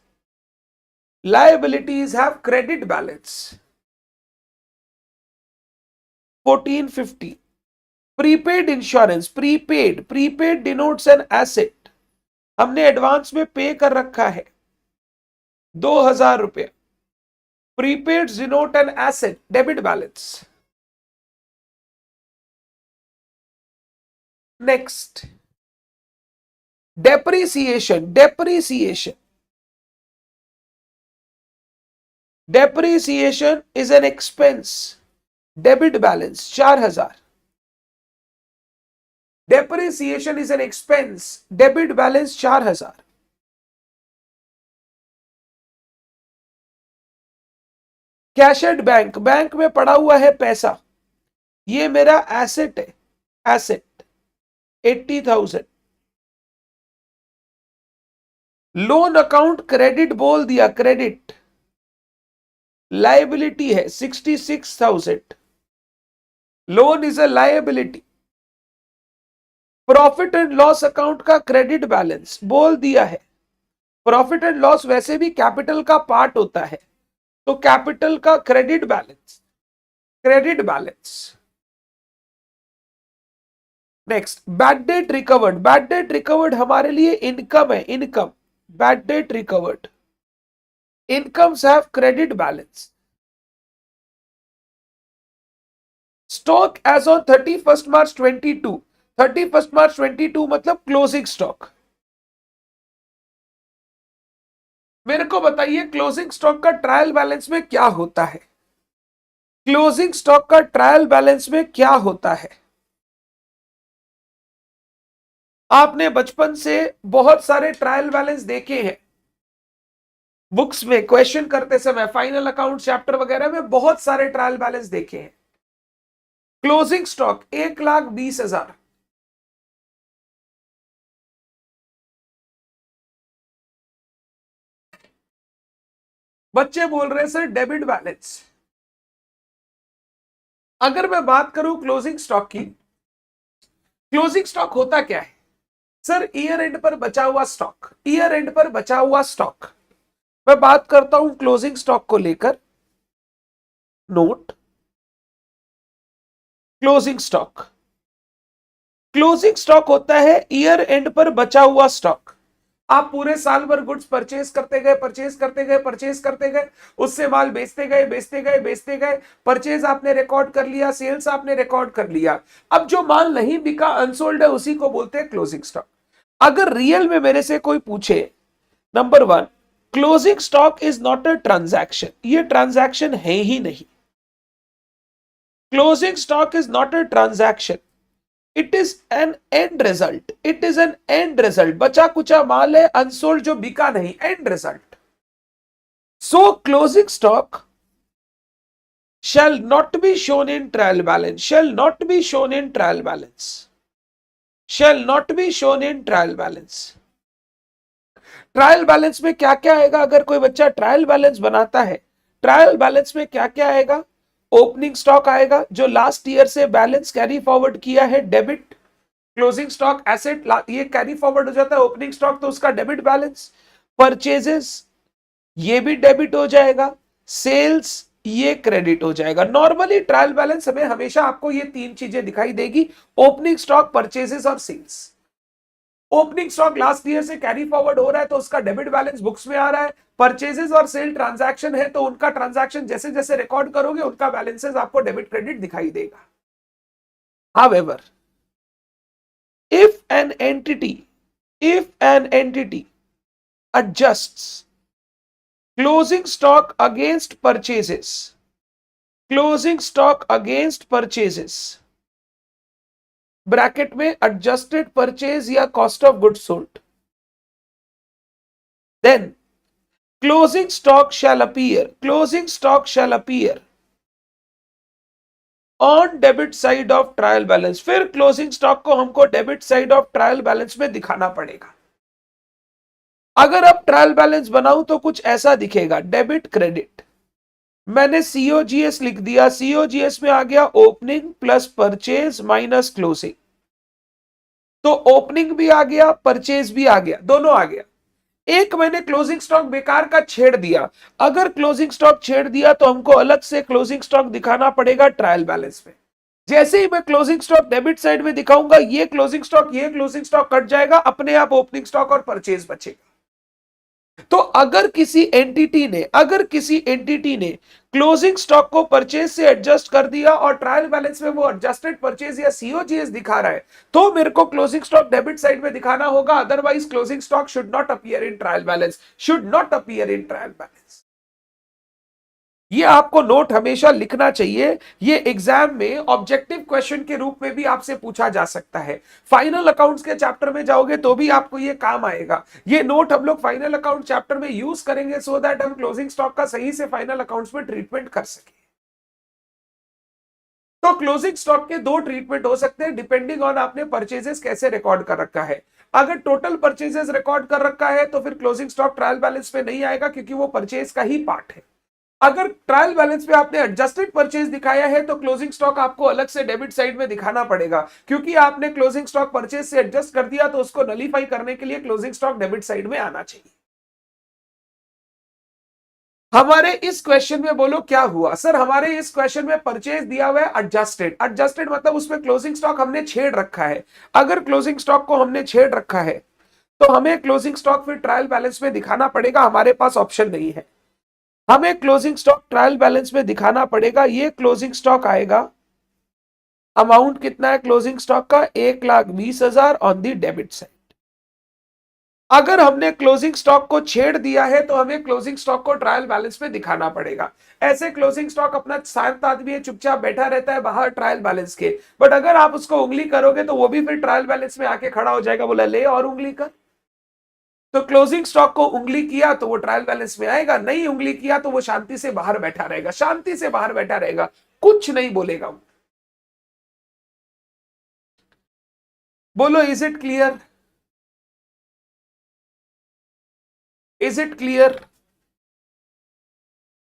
Liabilities have credit balance. 1450. Prepaid insurance. Prepaid denotes an asset. हमने advance में पे कर रखा है 2000 रुपया. Prepaids denote an asset, debit balance. Next, depreciation. Depreciation is an expense, debit balance 4000. Depreciation is an expense, debit balance 4000. Cash at bank. Bank में पड़ा हुआ है पैसा, ये मेरा एसेट है. एसेट 80,000. लोन अकाउंट क्रेडिट बोल दिया, क्रेडिट. लायबिलिटी है 66,000. Loan is a liability. Profit and loss account का क्रेडिट बैलेंस बोल दिया है. प्रॉफिट एंड लॉस वैसे भी कैपिटल का पार्ट होता है, तो कैपिटल का credit balance. Next, bad debt recovered. Bad debt recovered हमारे लिए इनकम है, income. Bad debt recovered. Incomes have credit balance. Stock as on 31st March 22. 31st March 22 मतलब क्लोजिंग स्टॉक. मेरे को बताइए क्लोजिंग स्टॉक का ट्रायल बैलेंस में क्या होता है. क्लोजिंग स्टॉक का ट्रायल बैलेंस में क्या होता है. आपने बचपन से बहुत सारे ट्रायल बैलेंस देखे हैं बुक्स में, क्वेश्चन करते समय, फाइनल अकाउंट चैप्टर वगैरह में बहुत सारे ट्रायल बैलेंस देखे हैं. Closing stock 1,20,000. बच्चे बोल रहे हैं सर डेबिट बैलेंस. अगर मैं बात करूं क्लोजिंग स्टॉक की, क्लोजिंग स्टॉक होता क्या है सर. ईयर एंड पर बचा हुआ स्टॉक. ईयर एंड पर बचा हुआ स्टॉक. मैं बात करता हूं क्लोजिंग स्टॉक को लेकर. Note, closing stock. Closing stock होता है ईयर एंड पर बचा हुआ स्टॉक. आप पूरे साल भर गुड्स परचेज करते गए, उससे माल बेचते गए. परचेज आपने रिकॉर्ड कर लिया, सेल्स आपने रिकॉर्ड कर लिया. अब जो माल नहीं बिका, अनसोल्ड है, उसी को बोलते हैं क्लोजिंग स्टॉक. अगर रियल में मेरे से कोई पूछे, number 1, closing stock is not a transaction. ये ट्रांजैक्शन है ही नहीं. Closing stock is not a transaction. It is N and result. It is N and result. बचा कुचा माल है, अनसोल्ड, जो बिका नहीं, and result. So closing stock shall not be shown in trial balance. Shall not be shown in trial balance. Shall not be shown in trial balance. Trial balance में क्या क्या आएगा. अगर कोई बच्चा ट्रायल बैलेंस बनाता है, ट्रायल बैलेंस में क्या क्या आएगा. ओपनिंग स्टॉक आएगा, जो लास्ट ईयर से बैलेंस कैरी फॉरवर्ड किया है, डेबिट. क्लोजिंग स्टॉक एसेट, ये कैरी फॉरवर्ड हो जाता है. ओपनिंग स्टॉक तो उसका डेबिट बैलेंस. परचेजेस, ये भी डेबिट हो जाएगा. सेल्स, ये क्रेडिट हो जाएगा. नॉर्मली ट्रायल बैलेंस हमें हमेशा आपको ये 3 चीजें दिखाई देगी. ओपनिंग स्टॉक, परचेजेस और sales. Opening stock last year से कैरी फॉरवर्ड हो रहा है, तो उसका डेबिट बैलेंस बुक्स में आ रहा है. परचेजेस और सेल ट्रांजैक्शन है, तो उनका ट्रांजैक्शन जैसे जैसे रिकॉर्ड करोगे, उनका बैलेंसेस आपको डेबिट क्रेडिट दिखाई देगा. However, if an entity adjusts closing stock against purchases, bracket में एडजस्टेड परचेज या cost of goods sold, then closing stock shall appear on debit side of trial balance. फिर closing stock को हमको debit side of trial balance में दिखाना पड़ेगा. अगर अब ट्रायल बैलेंस बनाऊं तो कुछ ऐसा दिखेगा, डेबिट क्रेडिट. मैंने सीओजीएस लिख दिया, सीओजीएस में आ गया opening plus purchase minus closing. तो ओपनिंग भी आ गया, परचेज भी आ गया, दोनों आ गया। एक मैंने क्लोजिंग स्टॉक बेकार का छेड़ दिया। अगर क्लोजिंग स्टॉक छेड़ दिया तो हमको अलग से क्लोजिंग स्टॉक दिखाना पड़ेगा ट्रायल बैलेंस में। जैसे ही मैं क्लोजिंग स्टॉक डेबिट साइड में दिखाऊंगा, ये क्लोजिंग स्टॉक कट जाएगा, अपने आप ओपनिंग स्टॉक और परचेज बचेगा। तो अगर किसी एंटिटी ने क्लोजिंग स्टॉक को परचेज से एडजस्ट कर दिया और ट्रायल बैलेंस में वो एडजस्टेड परचेज या सीओजीएस दिखा रहा है, तो मेरे को क्लोजिंग स्टॉक डेबिट साइड में दिखाना होगा। Otherwise closing stock should not appear in trial balance. ये आपको नोट हमेशा लिखना चाहिए। ये एग्जाम में ऑब्जेक्टिव क्वेश्चन के रूप में भी आपसे पूछा जा सकता है। फाइनल अकाउंट्स के चैप्टर में जाओगे तो भी आपको ये काम आएगा। ये नोट हम लोग फाइनल अकाउंट चैप्टर में यूज करेंगे सो दैट हम क्लोजिंग स्टॉक का सही से फाइनल अकाउंट्स में ट्रीटमेंट कर सके। तो क्लोजिंग स्टॉक के दो ट्रीटमेंट हो सकते हैं डिपेंडिंग ऑन आपने परचेजेस कैसे रिकॉर्ड कर रखा है। अगर टोटल परचेजेस रिकॉर्ड कर रखा है तो फिर क्लोजिंग स्टॉक ट्रायल बैलेंस में नहीं आएगा, क्योंकि वो परचेज का ही पार्ट है। अगर ट्रायल बैलेंस पे आपने एडजस्टेड परचेज दिखाया है तो क्लोजिंग स्टॉक आपको अलग से डेबिट साइड में दिखाना पड़ेगा, क्योंकि आपने क्लोजिंग स्टॉक परचेज से एडजस्ट कर दिया, तो उसको नलीफाई करने के लिए क्लोजिंग स्टॉक डेबिट साइड में आना चाहिए। हमारे इस क्वेश्चन में बोलो क्या हुआ सर? हमारे इस क्वेश्चन में परचेज दिया हुआ है एडजस्टेड मतलब उसमें क्लोजिंग स्टॉक हमने छेड़ रखा है। अगर क्लोजिंग स्टॉक को हमने छेड़ रखा है तो हमें क्लोजिंग स्टॉक फिर ट्रायल बैलेंस में दिखाना पड़ेगा। हमारे पास ऑप्शन नहीं है, हमें क्लोजिंग स्टॉक ट्रायल बैलेंस में दिखाना पड़ेगा। ये क्लोजिंग स्टॉक आएगा, अमाउंट कितना है क्लोजिंग स्टॉक का? 1,20,000 ऑन दी डेबिट साइड। अगर हमने क्लोजिंग स्टॉक को छेड़ दिया है तो हमें क्लोजिंग स्टॉक को ट्रायल बैलेंस में दिखाना पड़ेगा। ऐसे क्लोजिंग स्टॉक अपना शांत आदमी है, चुपचाप बैठा रहता है बाहर ट्रायल बैलेंस के, बट अगर आप उसको उंगली करोगे तो वो भी फिर ट्रायल बैलेंस में आके खड़ा हो जाएगा, बोला ले और उंगली कर। तो क्लोजिंग स्टॉक को उंगली किया तो वो ट्रायल बैलेंस में आएगा, नहीं उंगली किया तो वो शांति से बाहर बैठा रहेगा, शांति से बाहर बैठा रहेगा, कुछ नहीं बोलेगा। बोलो is it clear? Is it clear?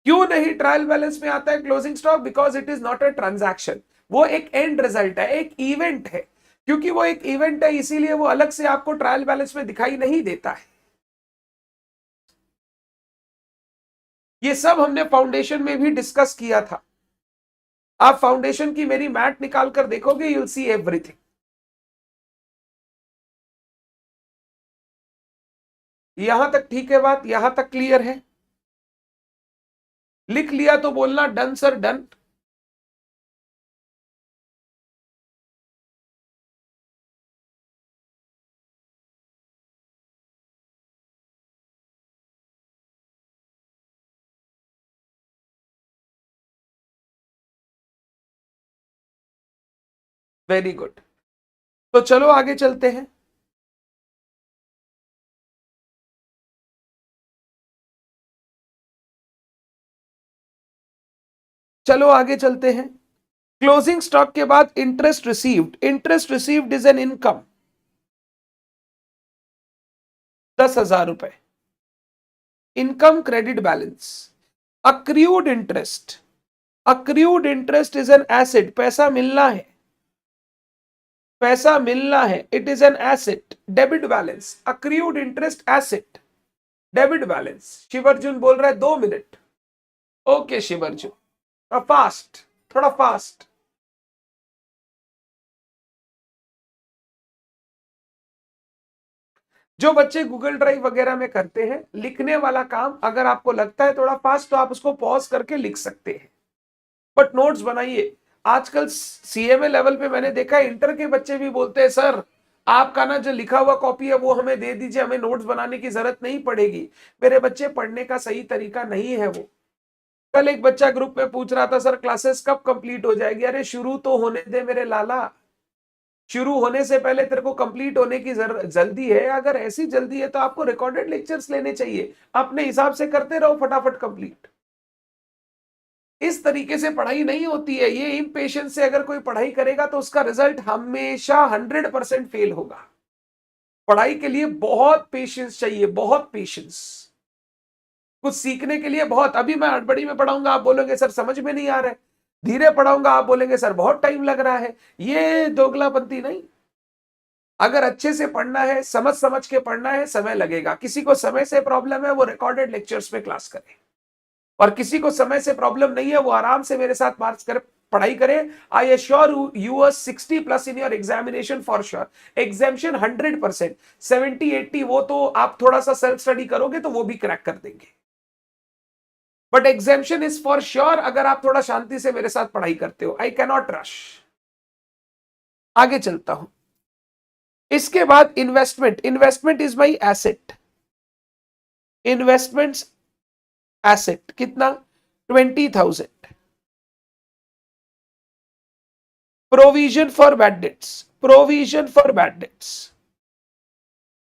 क्यों नहीं ट्रायल बैलेंस में आता है closing stock? Because it is not a transaction, वो एक एंड रिजल्ट है, एक इवेंट है। क्योंकि वो एक इवेंट है इसीलिए वो अलग से आपको ट्रायल बैलेंस में दिखाई नहीं देता है। ये सब हमने फाउंडेशन में भी डिस्कस किया था। आप फाउंडेशन की मेरी मैट निकाल कर देखोगे, यू विल सी एवरीथिंग। यहां तक ठीक है बात? यहां तक क्लियर है? लिख लिया तो बोलना done sir done. Very good. तो चलो आगे चलते हैं। चलो आगे चलते हैं। क्लोजिंग स्टॉक के बाद interest received. Interest received is an income, 10,000 रुपए। Income credit balance. Accrued interest. Accrued interest is an asset, पैसा मिलना है, पैसा मिलना है, it is an asset. Debit balance, accrued interest asset, debit balance. Shivarjun बोल रहा है 2 मिनट। ओके शिवर्जुन, फास्ट, थोड़ा फास्ट। जो बच्चे गूगल ड्राइव वगैरह में करते हैं लिखने वाला काम, अगर आपको लगता है थोड़ा फास्ट तो आप उसको पॉज करके लिख सकते हैं, बट नोट्स बनाइए। आजकल सीएमए लेवल पे मैंने देखा है इंटर के बच्चे भी बोलते हैं सर आपका ना जो लिखा हुआ कॉपी है वो हमें दे दीजिए, हमें नोट्स बनाने की जरूरत नहीं पड़ेगी। मेरे बच्चे पढ़ने का सही तरीका नहीं है वो। कल एक बच्चा ग्रुप में पूछ रहा था सर क्लासेस कब कंप्लीट हो जाएगी? अरे शुरू तो होने दे मेरे लाला, शुरू होने से पहले तेरे को कंप्लीट होने की जल्दी है? अगर ऐसी जल्दी है तो आपको रिकॉर्डेड लेक्चर्स लेने चाहिए, अपने हिसाब से करते रहो फटाफट कंप्लीट। इस तरीके से पढ़ाई नहीं होती है। ये इम्पेशेंस से अगर कोई पढ़ाई करेगा तो उसका रिजल्ट हमेशा 100% फेल होगा। पढ़ाई के लिए बहुत पेशेंस चाहिए, बहुत पेशेंस। कुछ सीखने के लिए बहुत, अभी मैं हड़बड़ी में पढ़ाऊंगा आप बोलोगे सर समझ में नहीं आ रहा है, धीरे पढ़ाऊंगा आप बोलेंगे सर बहुत टाइम लग रहा है। ये दोगलापंती नहीं। अगर अच्छे से पढ़ना है, समझ समझ के पढ़ना है, समय लगेगा। किसी को समय से प्रॉब्लम है वो रिकॉर्डेड लेक्चर्स में क्लास करे, और किसी को समय से प्रॉब्लम नहीं है वो आराम से मेरे साथ मार्च करे, पढ़ाई करे। I assure you are 60+ in your examination for sure. Examination 100%, 70-80 वो तो आप थोड़ा सा सेल्फ स्टडी करोगे तो वो भी क्रैक कर देंगे, but examination is for sure अगर आप थोड़ा शांति से मेरे साथ पढ़ाई करते हो। I cannot rush. आगे चलता हूं। इसके बाद investment. Investment is my asset. Investments asset कितना? 20,000। Provision for bad debts. Provision for bad debts,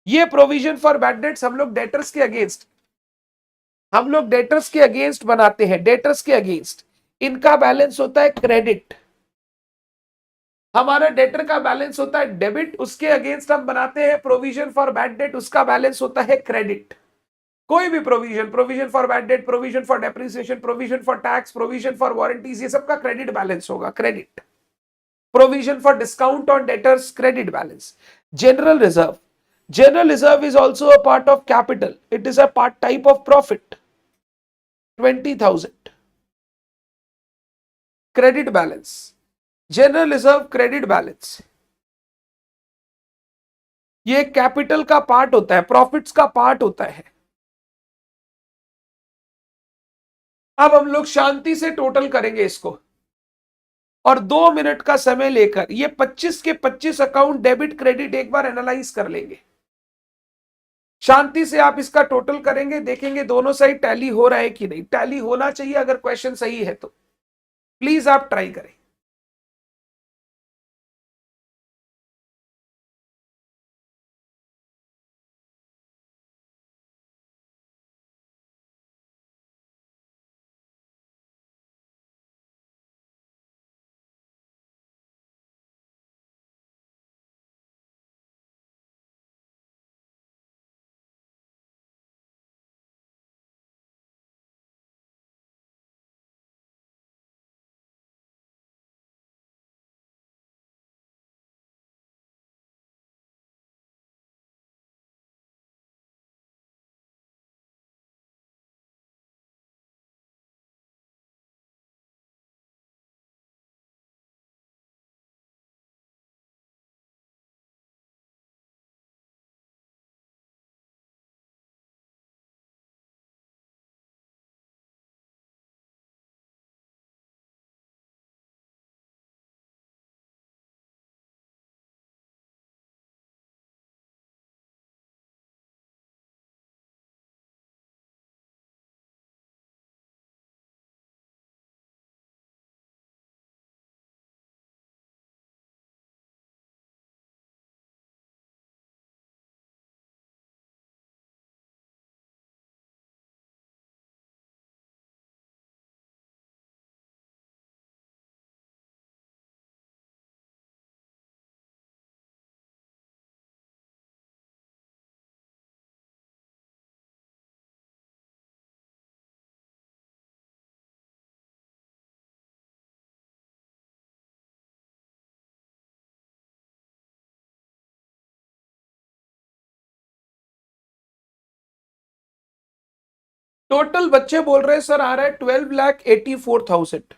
ये प्रोविजन फॉर बैड डेट्स हम लोग डेटर्स के अगेंस्ट, हम लोग डेटर्स के अगेंस्ट बनाते हैं। डेटर्स के अगेंस्ट इनका बैलेंस होता है क्रेडिट, हमारा डेटर का बैलेंस होता है डेबिट, उसके अगेंस्ट हम बनाते हैं प्रोविजन फॉर बैड डेट, उसका बैलेंस होता है क्रेडिट। कोई भी provision, provision for bad debt, provision for depreciation, provision for tax, provision for warranties, ये सबका क्रेडिट बैलेंस होगा, credit. Provision for discount on debtors, credit balance. General reserve, general reserve is also a part of capital, it is a part type of profit, 20,000। credit balance, general reserve credit balance, ये capital का part होता है, profits का part होता है। अब हम लोग शांति से टोटल करेंगे इसको, और 2 मिनट का समय लेकर ये 25 के 25 अकाउंट डेबिट क्रेडिट एक बार एनालाइज कर लेंगे। शांति से आप इसका टोटल करेंगे, देखेंगे दोनों साइड टैली हो रहा है कि नहीं। टैली होना चाहिए अगर क्वेश्चन सही है तो। प्लीज आप ट्राई करें। टोटल बच्चे बोल रहे हैं सर आ रहा है 12,84,000।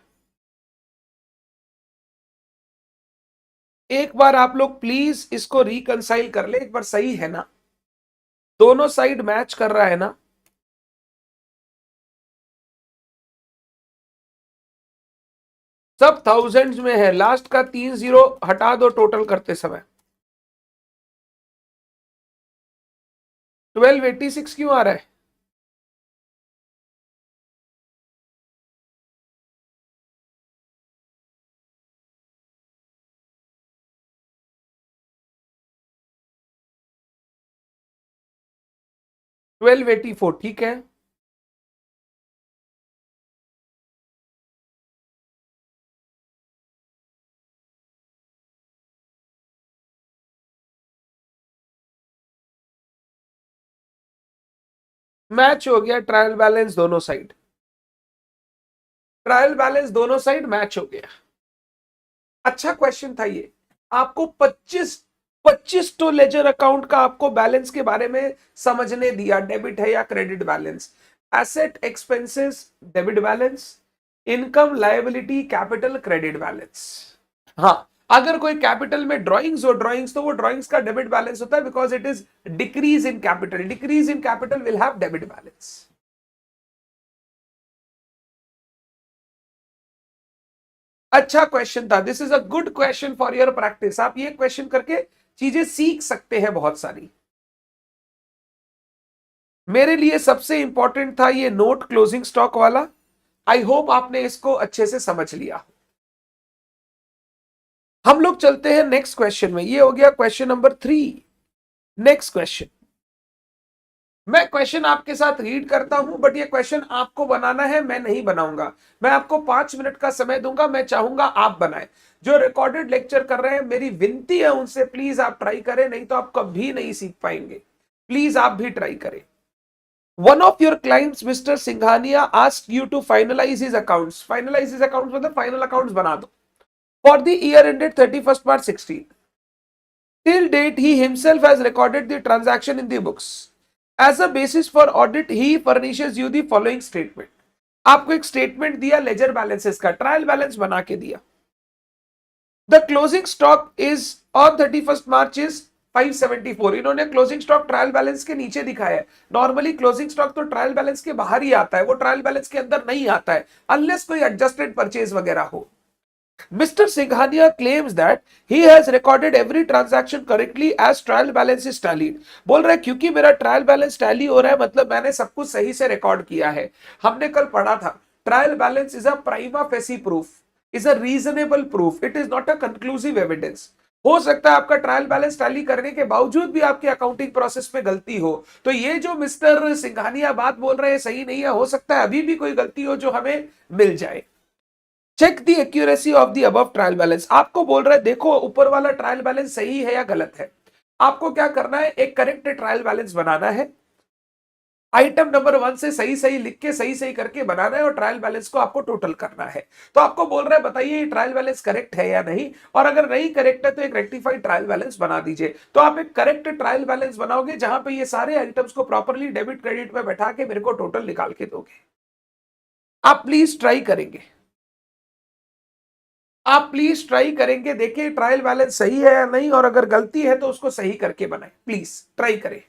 एक बार आप लोग प्लीज इसको रिकंसाइल कर ले एक बार, सही है ना? दोनों साइड मैच कर रहा है ना? सब थाउजेंड्स में है, लास्ट का 3 जीरो हटा दो टोटल करते समय। 1286 क्यों आ रहा है? ट्वेल्व एटी फोर, ठीक है। मैच हो गया ट्रायल बैलेंस दोनों साइड, ट्रायल बैलेंस दोनों साइड मैच हो गया। अच्छा क्वेश्चन था ये। आपको 25 टू लेजर अकाउंट का आपको बैलेंस के बारे में समझने दिया, डेबिट है या credit balance, asset expenses debit balance, income liability capital credit balance. हाँ, अगर कोई कैपिटल में ड्राइंग्स हो, ड्राइंग्स तो वो ड्राइंग्स का डेबिट बैलेंस होता है, because it is decrease in capital, decrease in capital will have debit balance. अच्छा क्वेश्चन था, this is a good question for your practice. आप ये क्वेश्चन करके चीजें सीख सकते हैं बहुत सारी। मेरे लिए सबसे इंपॉर्टेंट था ये नोट क्लोजिंग स्टॉक वाला। आई होप आपने इसको अच्छे से समझ लिया। हम लोग चलते हैं नेक्स्ट क्वेश्चन में। ये हो गया क्वेश्चन नंबर 3। नेक्स्ट क्वेश्चन, मैं क्वेश्चन आपके साथ रीड करता हूं, बट ये क्वेश्चन आपको बनाना है, मैं नहीं बनाऊंगा। मैं आपको 5 मिनट का समय दूंगा, मैं चाहूंगा आप बनाएं। जो रिकॉर्डेड लेक्चर कर रहे हैं, मेरी विनती है उनसे, प्लीज आप ट्राई करें, नहीं तो आप कभी नहीं सीख पाएंगे। प्लीज आप भी ट्राई करें। One of your clients, Mr. Singhania, asked you to finalize his accounts. Finalize his accounts मतलब final accounts बना दो for the year ended 31st March 16. Till date, he himself has recorded the transaction in the books. As a basis for audit, he furnishes you the following statement. आपको एक statement दिया laser balances का, trial balance बना के दिया। The closing stock is on 31st March is 574। इन्होंने closing stock trial balance के नीचे दिखाया है। नॉर्मली क्लोजिंग स्टॉक तो ट्रायल बैलेंस के बाहर ही आता है, वो ट्रायल बैलेंस के अंदर नहीं आता है, अनलेस कोई एडजस्टेड परचेज वगैरह हो। Mr. Singhania claims that he has recorded every transaction correctly as trial balance is tallied. बोल रहा है क्योंकि मेरा ट्रायल बैलेंस टैली हो रहा है, मतलब मैंने सब कुछ सही से रिकॉर्ड किया है। हमने कल पढ़ा था, trial balance is a prima facie proof, is a reasonable proof, it is not a conclusive evidence. हो सकता है आपका ट्रायल बैलेंस टैली करने के बावजूद भी आपकी अकाउंटिंग प्रोसेस में गलती हो, तो ये जो मिस्टर सिंघानिया बात बोल रहे हैं सही नहीं है। हो सकता है अभी भी कोई गलती हो जो हमें मिल जाए। Check the accuracy of the above trial balance. आपको बोल रहा है देखो ऊपर वाला ट्रायल बैलेंस सही है या गलत है। आपको क्या करना है, एक करेक्ट ट्रायल बैलेंस बनाना है, आइटम नंबर 1 से सही सही लिख के सही सही करके बनाना है, और ट्रायल बैलेंस को आपको टोटल करना है। तो आपको बोल रहा है बताइए ये ट्रायल बैलेंस करेक्ट है या नहीं, और अगर नहीं करेक्ट है तो एक रेक्टिफाइड ट्रायल बैलेंस बना दीजिए। तो आप एक करेक्ट ट्रायल बैलेंस बनाओगे जहां पे ये सारे आइटम्स को प्रॉपरली डेबिट क्रेडिट में बैठा के मेरे को टोटल निकाल के दोगे। आप प्लीज ट्राई करेंगे, आप प्लीज ट्राई करेंगे, देखिए ट्रायल बैलेंस सही है या नहीं, और अगर गलती है तो उसको सही करके बनाए। प्लीज ट्राई करें।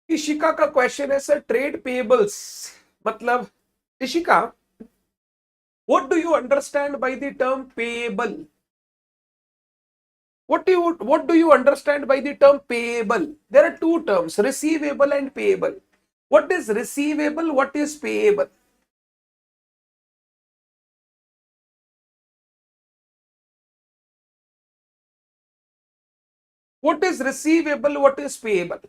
इशिका का क्वेश्चन है सर, ट्रेड पेबल्स मतलब, Ishika, what do you understand by the term payable? What do you understand by the term payable? There are two terms, receivable and payable. What is receivable? What is payable? What is receivable? What is payable?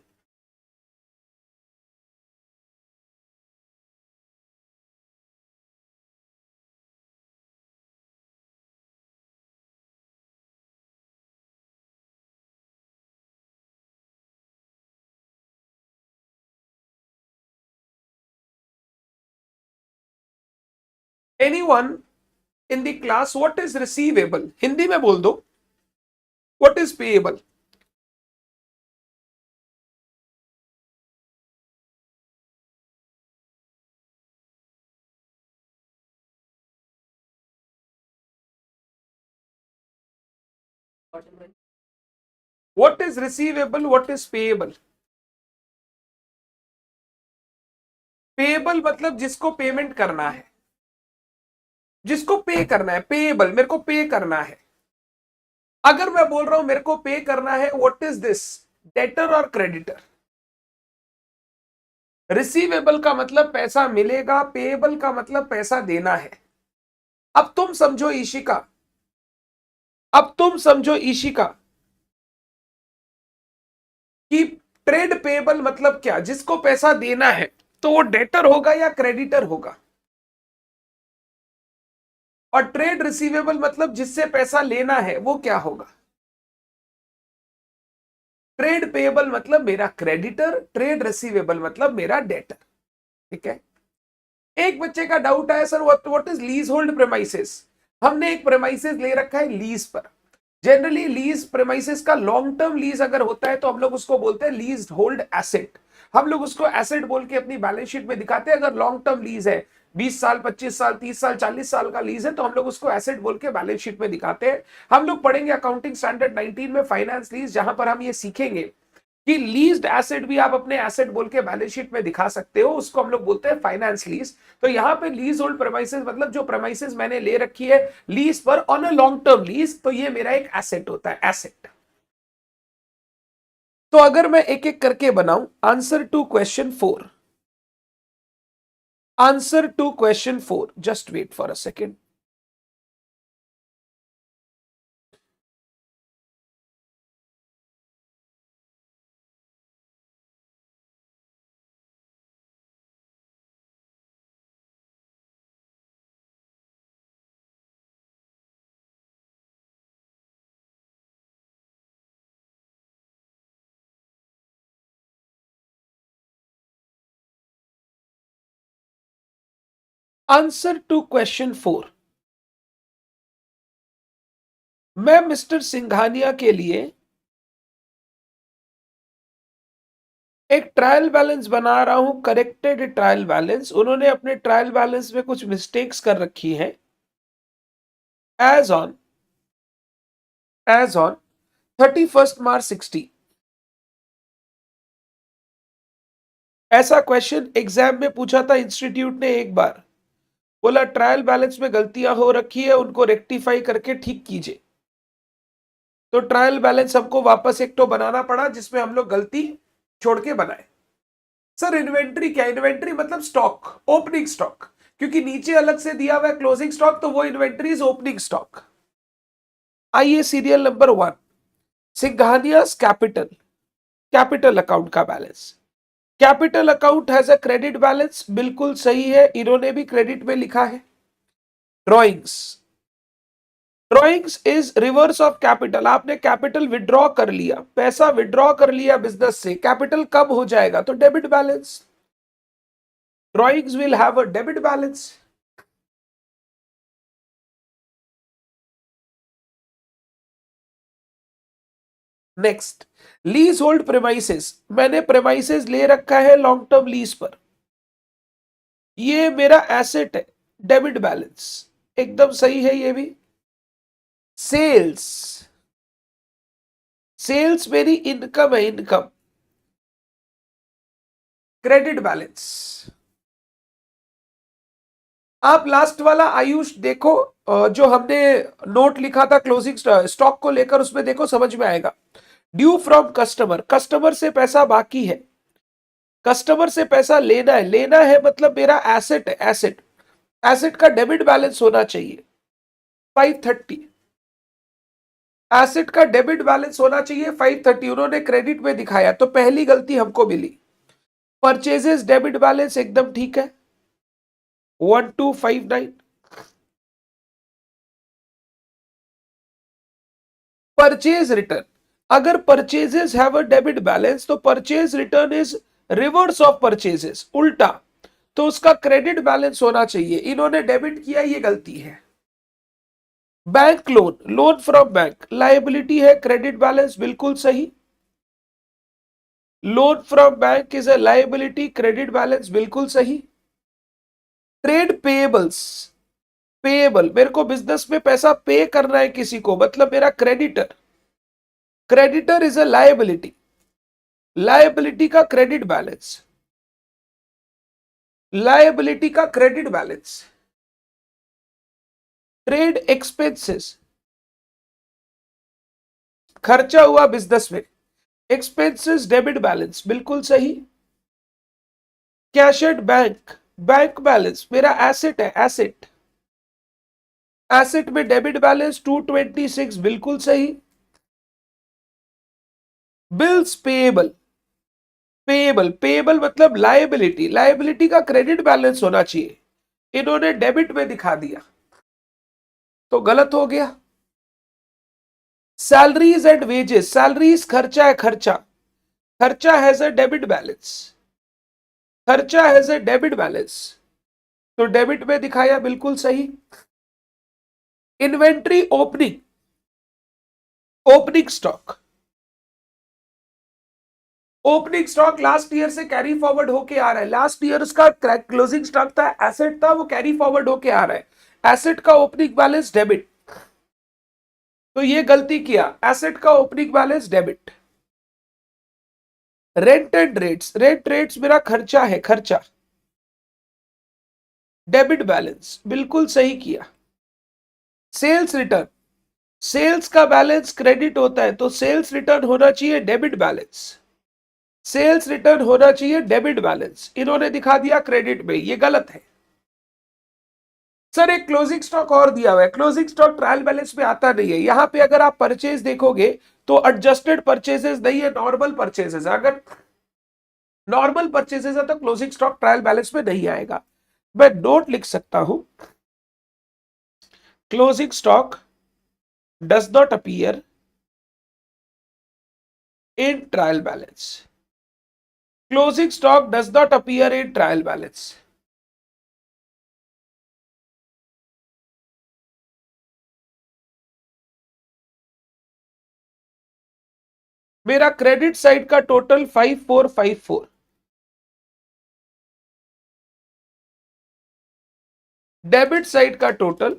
Anyone in the class, what is receivable? Hindi में बोल दो. What is payable? What is receivable? What is payable? Payable मतलब जिसको payment करना है, जिसको पे करना है. पेएबल, मेरे को पे करना है. अगर मैं बोल रहा हूं मेरे को पे करना है, व्हाट इज दिस? डेटर और क्रेडिटर. रिसीवेबल का मतलब पैसा मिलेगा, पेएबल का मतलब पैसा देना है. अब तुम समझो ईशिका, अब तुम समझो ईशिका कि ट्रेड पेएबल मतलब क्या? जिसको पैसा देना है तो वो डेटर होगा या क्रेडिटर होगा. और ट्रेड रिसीवेबल मतलब जिससे पैसा लेना है वो क्या होगा? ट्रेड पेएबल मतलब मेरा क्रेडिटर, ट्रेड रिसीवेबल मतलब मेरा डेटर. ठीक है. एक बच्चे का डाउट आया, sir what is lease hold premises. हमने एक प्रेमाइसेस ले रखा है लीज पर. जनरली लीज प्रेमाइसेस का लॉन्ग टर्म लीज अगर होता है तो हम लोग उसको बोलते हैं लीज होल्ड एसेट. हम लोग उसको एसेट बोल के अपनी बैलेंस शीट में दिखाते हैं. अगर लॉन्ग टर्म लीज है, 20 साल, 25 साल, 30 साल, 40 साल का लीज है, तो हम लोग उसको एसेट बोल के बैलेंस शीट में दिखाते हैं. हम लोग पढ़ेंगे अकाउंटिंग स्टैंडर्ड 19 में फाइनेंस लीज, जहां पर हम ये सीखेंगे कि लीज्ड एसेट भी आप अपने एसेट बोल के बैलेंस शीट में दिखा सकते हो. उसको हम लोग बोलते हैं फाइनेंस लीज. तो यहां पे लीज होल्ड प्रेमाइसेस मतलब जो प्रेमाइसेस मैंने ले रखी है लीज पर on a long term lease, तो ये मेरा एक एसेट होता है, एसेट. तो अगर मैं एक एक करके बनाऊं, answer to question 4, answer to question 4, just wait for a second. Answer to question 4. मैं मिस्टर सिंघानिया के लिए एक ट्रायल बैलेंस बना रहा हूं, करेक्टेड ट्रायल बैलेंस. उन्होंने अपने ट्रायल बैलेंस में कुछ मिस्टेक्स कर रखी हैं. एज ऑन 31 मार्च 60. ऐसा क्वेश्चन एग्जाम में पूछा था इंस्टीट्यूट ने एक बार. बोला ट्रायल बैलेंस में गलतियां हो रखी है, उनको रेक्टिफाई करके ठीक कीजिए. तो ट्रायल बैलेंस हमको वापस एक तो बनाना पड़ा जिसमें हम लोग गलती छोड़ के बनाए. सर इन्वेंट्री क्या? इन्वेंट्री मतलब स्टॉक, ओपनिंग स्टॉक. क्योंकि नीचे अलग से दिया हुआ है क्लोजिंग स्टॉक, तो वो इन्वेंट्री इज ओपनिंग स्टॉक. आइए serial number 1, Singhania's capital, capital account का बैलेंस. Capital account has a credit balance, बिल्कुल सही है, इन्होंने भी क्रेडिट में लिखा है. Drawings, drawings is reverse of capital. आपने कैपिटल विड्रॉ कर लिया, पैसा विड्रॉ कर लिया बिजनेस से, कैपिटल कब हो जाएगा? तो debit balance. Drawings will have a debit balance. Next, lease hold premises. मैंने प्रेमाइसेस ले रखा है लॉन्ग टर्म लीज पर. ये मेरा एसेट है, डेबिट बैलेंस. एकदम सही है ये भी. सेल्स, सेल्स मेरी इनकम है, इनकम. Credit balance. आप लास्ट वाला आयुष देखो, जो हमने नोट लिखा था क्लोजिंग स्टॉक को लेकर, उसमें देखो समझ में आएगा। ड्यू फ्रॉम कस्टमर, कस्टमर से पैसा बाकी है, कस्टमर से पैसा लेना है, लेना है मतलब मेरा एसेट है, एसेट, एसेट का डेबिट बैलेंस होना चाहिए 530, एसेट का डेबिट बैलेंस होना चाहिए 530, उन्होंने क्रेडिट में दिखाया, तो पहली गलती हमको मिली। परचेजेस डेबिट बैलेंस एकदम ठीक है 1259। परचेज रिटर्न, अगर purchases have a debit balance तो purchase return is reverse of purchases, उल्टा, तो उसका क्रेडिट बैलेंस होना चाहिए, इन्होंने डेबिट किया, ये गलती है। Bank loan, loan from bank, liability है, क्रेडिट बैलेंस बिल्कुल सही। Loan from bank is a liability, credit balance बिल्कुल सही। ट्रेड पेएबल्स, पेएबल, मेरे को बिजनेस में पैसा पे करना है किसी को, मतलब मेरा creditor, creditor is a liability, liability का क्रेडिट बैलेंस, लायबिलिटी का क्रेडिट बैलेंस। ट्रेड एक्सपेंसेस, खर्चा हुआ बिजनेस में, एक्सपेंसेस डेबिट बैलेंस बिल्कुल सही। Cash at bank, bank balance मेरा एसेट है, एसेट, एसेट में डेबिट बैलेंस 226 बिल्कुल सही। बिल्स पेएबल, पेएबल, पेएबल मतलब लायबिलिटी, लायबिलिटी का क्रेडिट बैलेंस होना चाहिए, इन्होंने डेबिट में दिखा दिया, तो गलत हो गया। सैलरीज एंड वेजेस, सैलरीज खर्चा है, खर्चा, खर्चा हैज अ डेबिट बैलेंस, खर्चा हैज अ डेबिट बैलेंस, तो डेबिट में दिखाया बिल्कुल सही। Inventory opening, opening stock, opening stock last year से कैरी फॉरवर्ड होके आ रहा है, लास्ट ईयर उसका क्लोजिंग स्टॉक था, एसेट था, वो कैरी फॉरवर्ड होके आ रहा है, एसेट का ओपनिंग बैलेंस डेबिट, तो ये गलती किया, एसेट का opening balance debit. Rent and rates, rent rates मेरा खर्चा है, खर्चा, डेबिट बैलेंस बिल्कुल सही किया। सेल्स रिटर्न, सेल्स का बैलेंस क्रेडिट होता है, तो सेल्स रिटर्न होना चाहिए डेबिट बैलेंस, सेल्स रिटर्न होना चाहिए डेबिट बैलेंस, इन्होंने दिखा दिया क्रेडिट में, ये गलत है। सर एक क्लोजिंग स्टॉक और दिया हुआ है, क्लोजिंग स्टॉक ट्रायल बैलेंस में आता नहीं है, यहां पे अगर आप परचेज देखोगे तो एडजस्टेड परचेजेस नहीं है, नॉर्मल परचेजेस, अगर नॉर्मल परचेजेस है तो क्लोजिंग स्टॉक ट्रायल बैलेंस में नहीं आएगा। मैं नोट लिख सकता हूं, closing stock does not appear in trial balance, closing stock does not appear in trial balance. मेरा क्रेडिट साइड का टोटल 5454, डेबिट साइड का टोटल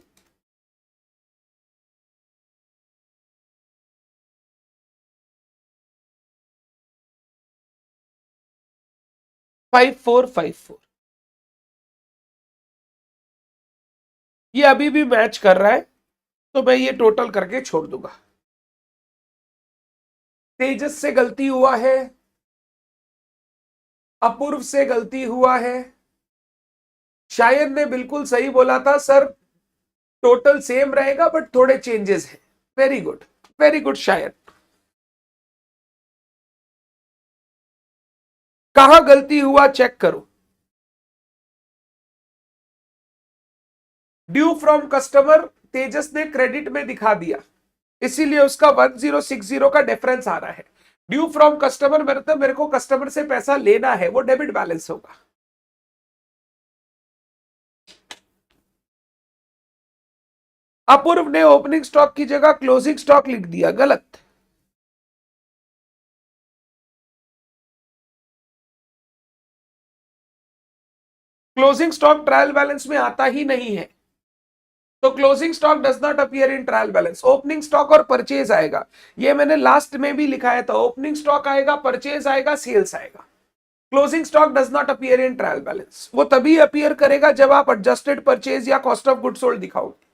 5454, ये अभी भी मैच कर रहा है, तो मैं ये टोटल करके छोड़ दूंगा। तेजस से गलती हुआ है, अपूर्व से गलती हुआ है, शायद ने बिल्कुल सही बोला था सर, टोटल सेम रहेगा बट थोड़े चेंजेस हैं, वेरी गुड, वेरी गुड शायद। कहां गलती हुआ चेक करो, ड्यू फ्रॉम कस्टमर तेजस ने क्रेडिट में दिखा दिया, इसीलिए उसका 1060 का डिफरेंस आ रहा है। ड्यू फ्रॉम कस्टमर मतलब मेरे को कस्टमर से पैसा लेना है, वो डेबिट बैलेंस होगा। अपूर्व ने ओपनिंग स्टॉक की जगह क्लोजिंग स्टॉक लिख दिया, गलत। क्लोजिंग स्टॉक ट्रायल बैलेंस में आता ही नहीं है, तो closing stock does not appear in trial balance, opening stock और परचेज आएगा, ये मैंने लास्ट में भी लिखाया था, ओपनिंग स्टॉक आएगा, परचेज आएगा, सेल्स आएगा। Closing stock does not appear in trial balance, वो तभी अपीयर करेगा जब आप एडजस्टेड परचेज या कॉस्ट ऑफ गुड्स सोल्ड दिखाओगे।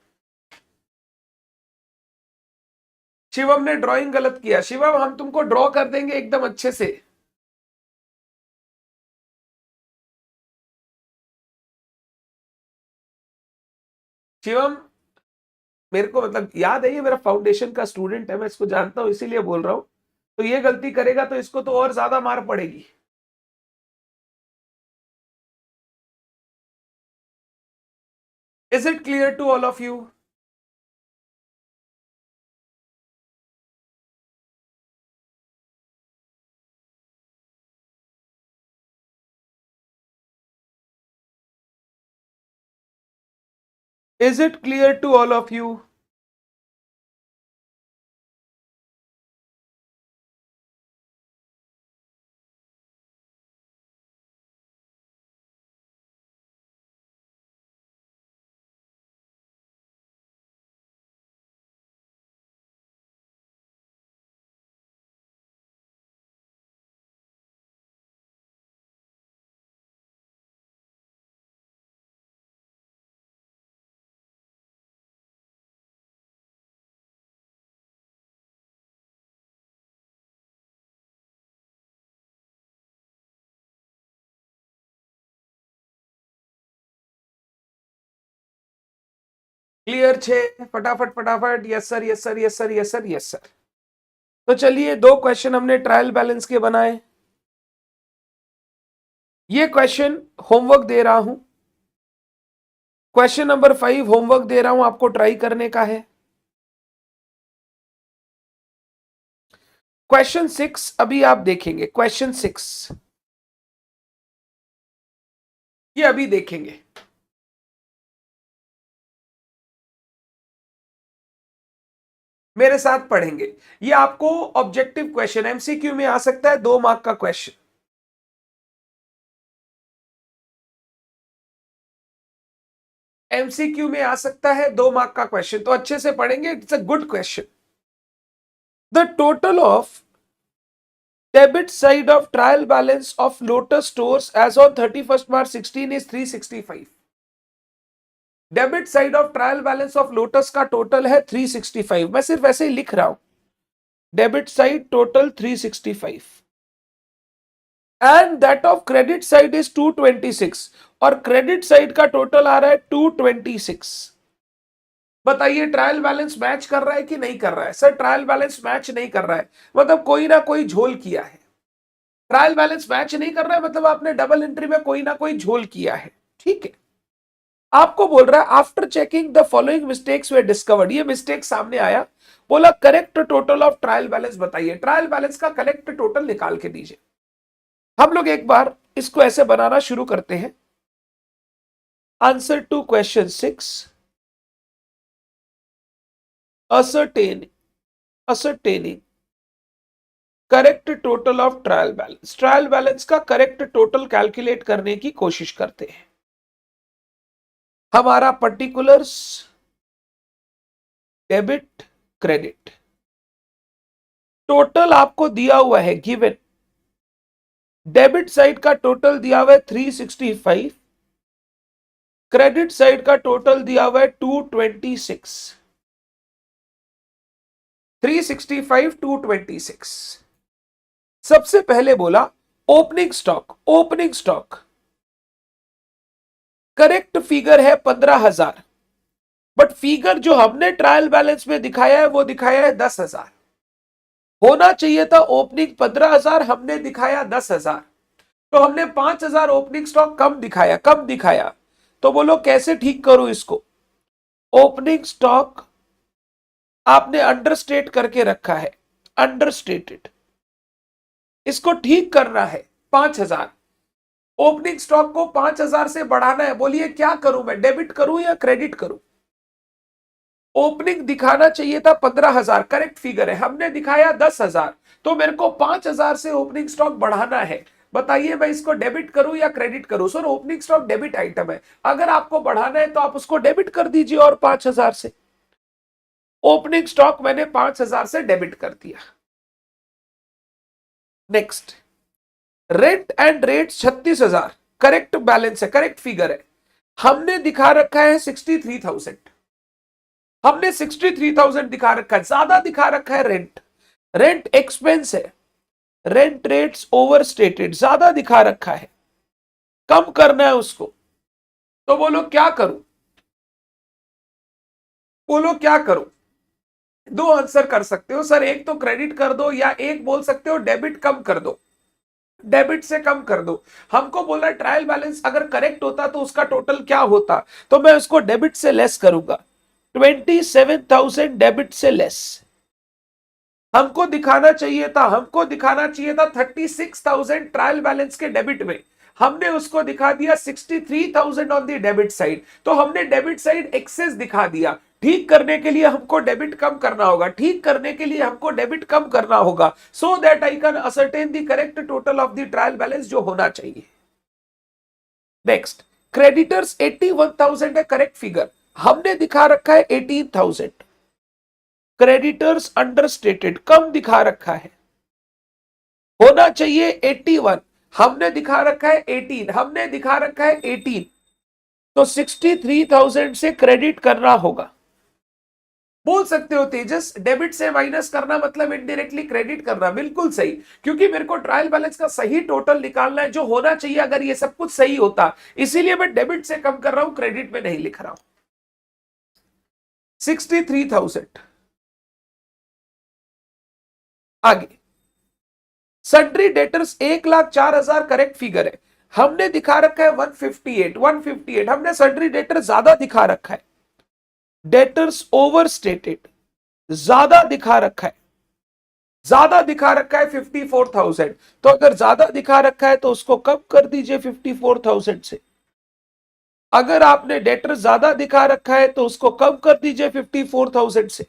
शिवम ने ड्राइंग गलत किया। शिवम हम तुमको ड्रॉ कर देंगे एकदम अच्छे से। शिवम मेरे को मतलब याद है, ये मेरा फाउंडेशन का स्टूडेंट है, मैं इसको जानता हूं इसीलिए बोल रहा हूं। तो ये गलती करेगा तो इसको तो और ज्यादा मार पड़ेगी। Is it clear to all of you? Is it clear to all of you? Clear छे? फटाफट फटाफट। Yes sir, yes sir, yes sir, yes sir, yes sir. तो चलिए, दो क्वेश्चन हमने ट्रायल बैलेंस के बनाए। ये क्वेश्चन होमवर्क दे रहा हूं, क्वेश्चन नंबर 5 होमवर्क दे रहा हूं, आपको ट्राई करने का है। क्वेश्चन 6 अभी आप देखेंगे, क्वेश्चन 6 ये अभी देखेंगे। मेरे साथ पढ़ेंगे। ये आपको ऑब्जेक्टिव क्वेश्चन एमसीक्यू में आ सकता है, 2 मार्क का क्वेश्चन। एमसीक्यू में आ सकता है 2 मार्क का क्वेश्चन, तो अच्छे से पढ़ेंगे। It's a good question. The total of debit side of trial balance of lotus stores as on 31st March 16 is 365। Debit side of trial balance of lotus का total है 365। मैं सिर्फ ऐसे ही लिख रहा हूं, debit side total 365 and that of credit side is 226, और credit side का टोटल आ रहा है 226। बताइए ट्रायल बैलेंस मैच कर रहा है कि नहीं कर रहा है? सर ट्रायल बैलेंस मैच नहीं कर रहा है, मतलब कोई ना कोई झोल किया है। ट्रायल बैलेंस मैच नहीं कर रहा है मतलब आपने डबल एंट्री में कोई ना कोई झोल किया है। ठीक है, आपको बोल रहा है after checking the following mistakes were discovered, ये मिस्टेक सामने आया, बोला correct total of trial balance बताइए, ट्रायल बैलेंस का करेक्ट टोटल निकाल के दीजिए। हम लोग एक बार इसको ऐसे बनाना शुरू करते हैं। Answer to question 6, ascertaining correct total of trial balance, trial balance का करेक्ट टोटल कैलकुलेट करने की कोशिश करते हैं। हमारा पर्टिकुलर्स डेबिट क्रेडिट, टोटल आपको दिया हुआ है गिवन, डेबिट साइड का टोटल दिया हुआ है 365, क्रेडिट साइड का टोटल दिया हुआ है 226। 365 226। सबसे पहले बोला opening stock, opening stock correct figure है 15,000, बट फिगर जो हमने ट्रायल बैलेंस में दिखाया है वो दिखाया है 10,000। होना चाहिए था ओपनिंग 15,000, हमने दिखाया 10,000, तो हमने 5,000 ओपनिंग स्टॉक कम दिखाया। कम दिखाया तो बोलो कैसे ठीक करूं इसको? ओपनिंग स्टॉक आपने अंडरस्टेट करके रखा है, अंडरस्टेटेड, इसको ठीक करना है। 5,000 ओपनिंग स्टॉक को 5,000 से बढ़ाना है। बोलिए क्या करूं मैं, डेबिट करूं या क्रेडिट करूं? ओपनिंग दिखाना चाहिए था 15,000, करेक्ट फिगर है, हमने दिखाया 10,000, तो मेरे को 5,000 से ओपनिंग स्टॉक बढ़ाना है। बताइए मैं इसको डेबिट करूं या क्रेडिट करूं? Sir opening stock debit item है, अगर आपको बढ़ाना है तो आप उसको डेबिट कर दीजिए और 5,000 से। ओपनिंग स्टॉक मैंने 5,000 से डेबिट कर दिया। Next, rent and rate 36,000 correct balance है, करेक्ट फिगर है। हमने दिखा रखा है 63,000, हमने 63,000 दिखा रखा है, ज्यादा दिखा रखा है रेंट, रेंट एक्सपेंस है, रेंट रेट्स ओवर स्टेटेड ज्यादा दिखा रखा है, कम करना है उसको। तो बोलो क्या करूं, बोलो क्या करूं। दो आंसर कर सकते हो सर, एक तो क्रेडिट कर दो या एक बोल सकते हो डेबिट कम कर दो, डेबिट से कम कर दो। हमको बोला ट्रायल बैलेंस अगर करेक्ट होता तो उसका टोटल क्या होता, तो मैं उसको डेबिट से लेस करूंगा, 27,000 डेबिट से लेस। हमको दिखाना चाहिए था, हमको दिखाना चाहिए था 36,000 ट्रायल बैलेंस के डेबिट में, हमने उसको दिखा दिया 63,000 ऑन दी डेबिट साइड, तो हमने डेबिट साइड एक्सेस दिखा दिया। ठीक करने के लिए हमको डेबिट कम करना होगा, ठीक करने के लिए हमको डेबिट कम करना होगा, so that I can ascertain the correct total of the trial balance जो होना चाहिए। नेक्स्ट, क्रेडिटर्स 81,000 है करेक्ट फिगर, हमने दिखा रखा है 18,000, क्रेडिटर्स अंडरस्टेटेड कम दिखा रखा है, होना चाहिए 81, हमने दिखा रखा है 18, हमने दिखा रखा है 18, तो 63,000 से क्रेडिट करना होगा। बोल सकते हो तेजस डेबिट से माइनस करना मतलब इनडायरेक्टली क्रेडिट करना, बिल्कुल सही, क्योंकि मेरे को ट्रायल बैलेंस का सही टोटल निकालना है जो होना चाहिए अगर ये सब कुछ सही होता, इसीलिए मैं डेबिट से कम कर रहा हूं, क्रेडिट में नहीं लिख रहा हूं। 63,000 आगे, सन्ड्री डेटर्स 1,04,000 करेक्ट फिगर है, हमने दिखा रखा है 158, 158 हमने सन्ड्री डेटर ज्यादा दिखा रखा है, डेटर्स ओवर स्टेटेड ज्यादा दिखा रखा है, ज्यादा दिखा रखा है 54,000, तो अगर ज्यादा दिखा रखा है तो उसको कम कर दीजिए 54,000 से, अगर आपने डेटर ज्यादा दिखा रखा है तो उसको कम कर दीजिए 54,000 से।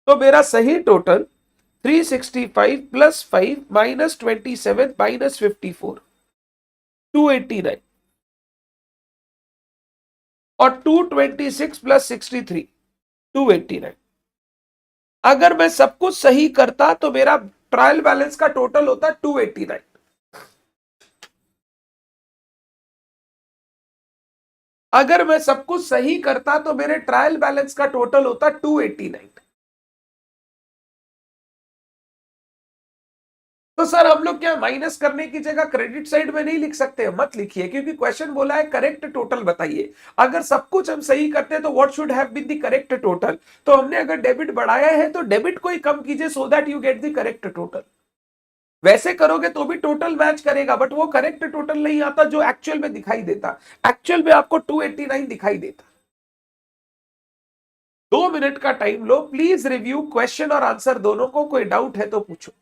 तो मेरा सही टोटल 365 प्लस 5 माइनस 27 माइनस 54, 289, और 226 प्लस 63, 289। अगर मैं सब कुछ सही करता तो मेरा ट्रायल बैलेंस का टोटल होता 289। अगर मैं सब कुछ सही करता तो मेरे ट्रायल बैलेंस का टोटल होता 289। तो सर हम लोग क्या माइनस करने की जगह क्रेडिट साइड में नहीं लिख सकते, मत लिखिए, क्योंकि क्वेश्चन बोला है करेक्ट टोटल बताइए। अगर सब कुछ हम सही करते तो what should have been the correct total, तो हमने अगर डेबिट बढ़ाया है तो डेबिट को ही कम कीजिए सो that you get the correct total. वैसे करोगे तो भी टोटल मैच करेगा, बट वो करेक्ट टोटल नहीं आता जो एक्चुअल में दिखाई देता, एक्चुअल में आपको 289 दिखाई देता। 2 मिनट का time low, please review question और आंसर दोनों को, कोई डाउट है तो पूछो।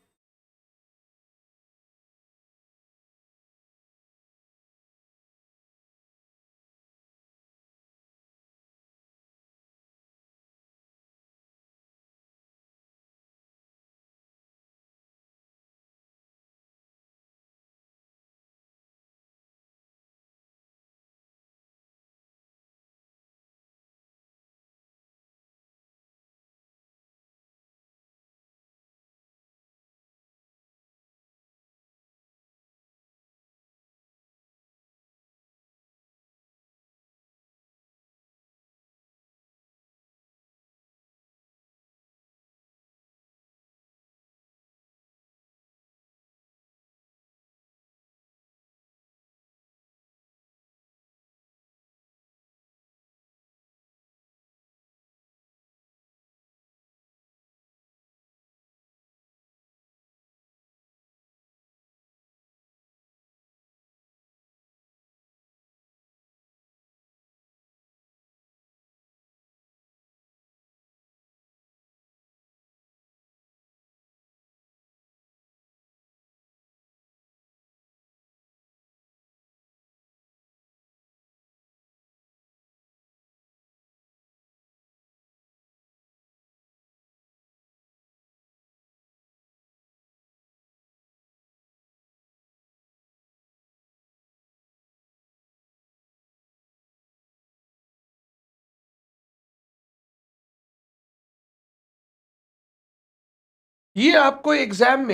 ये आपको एग्जाम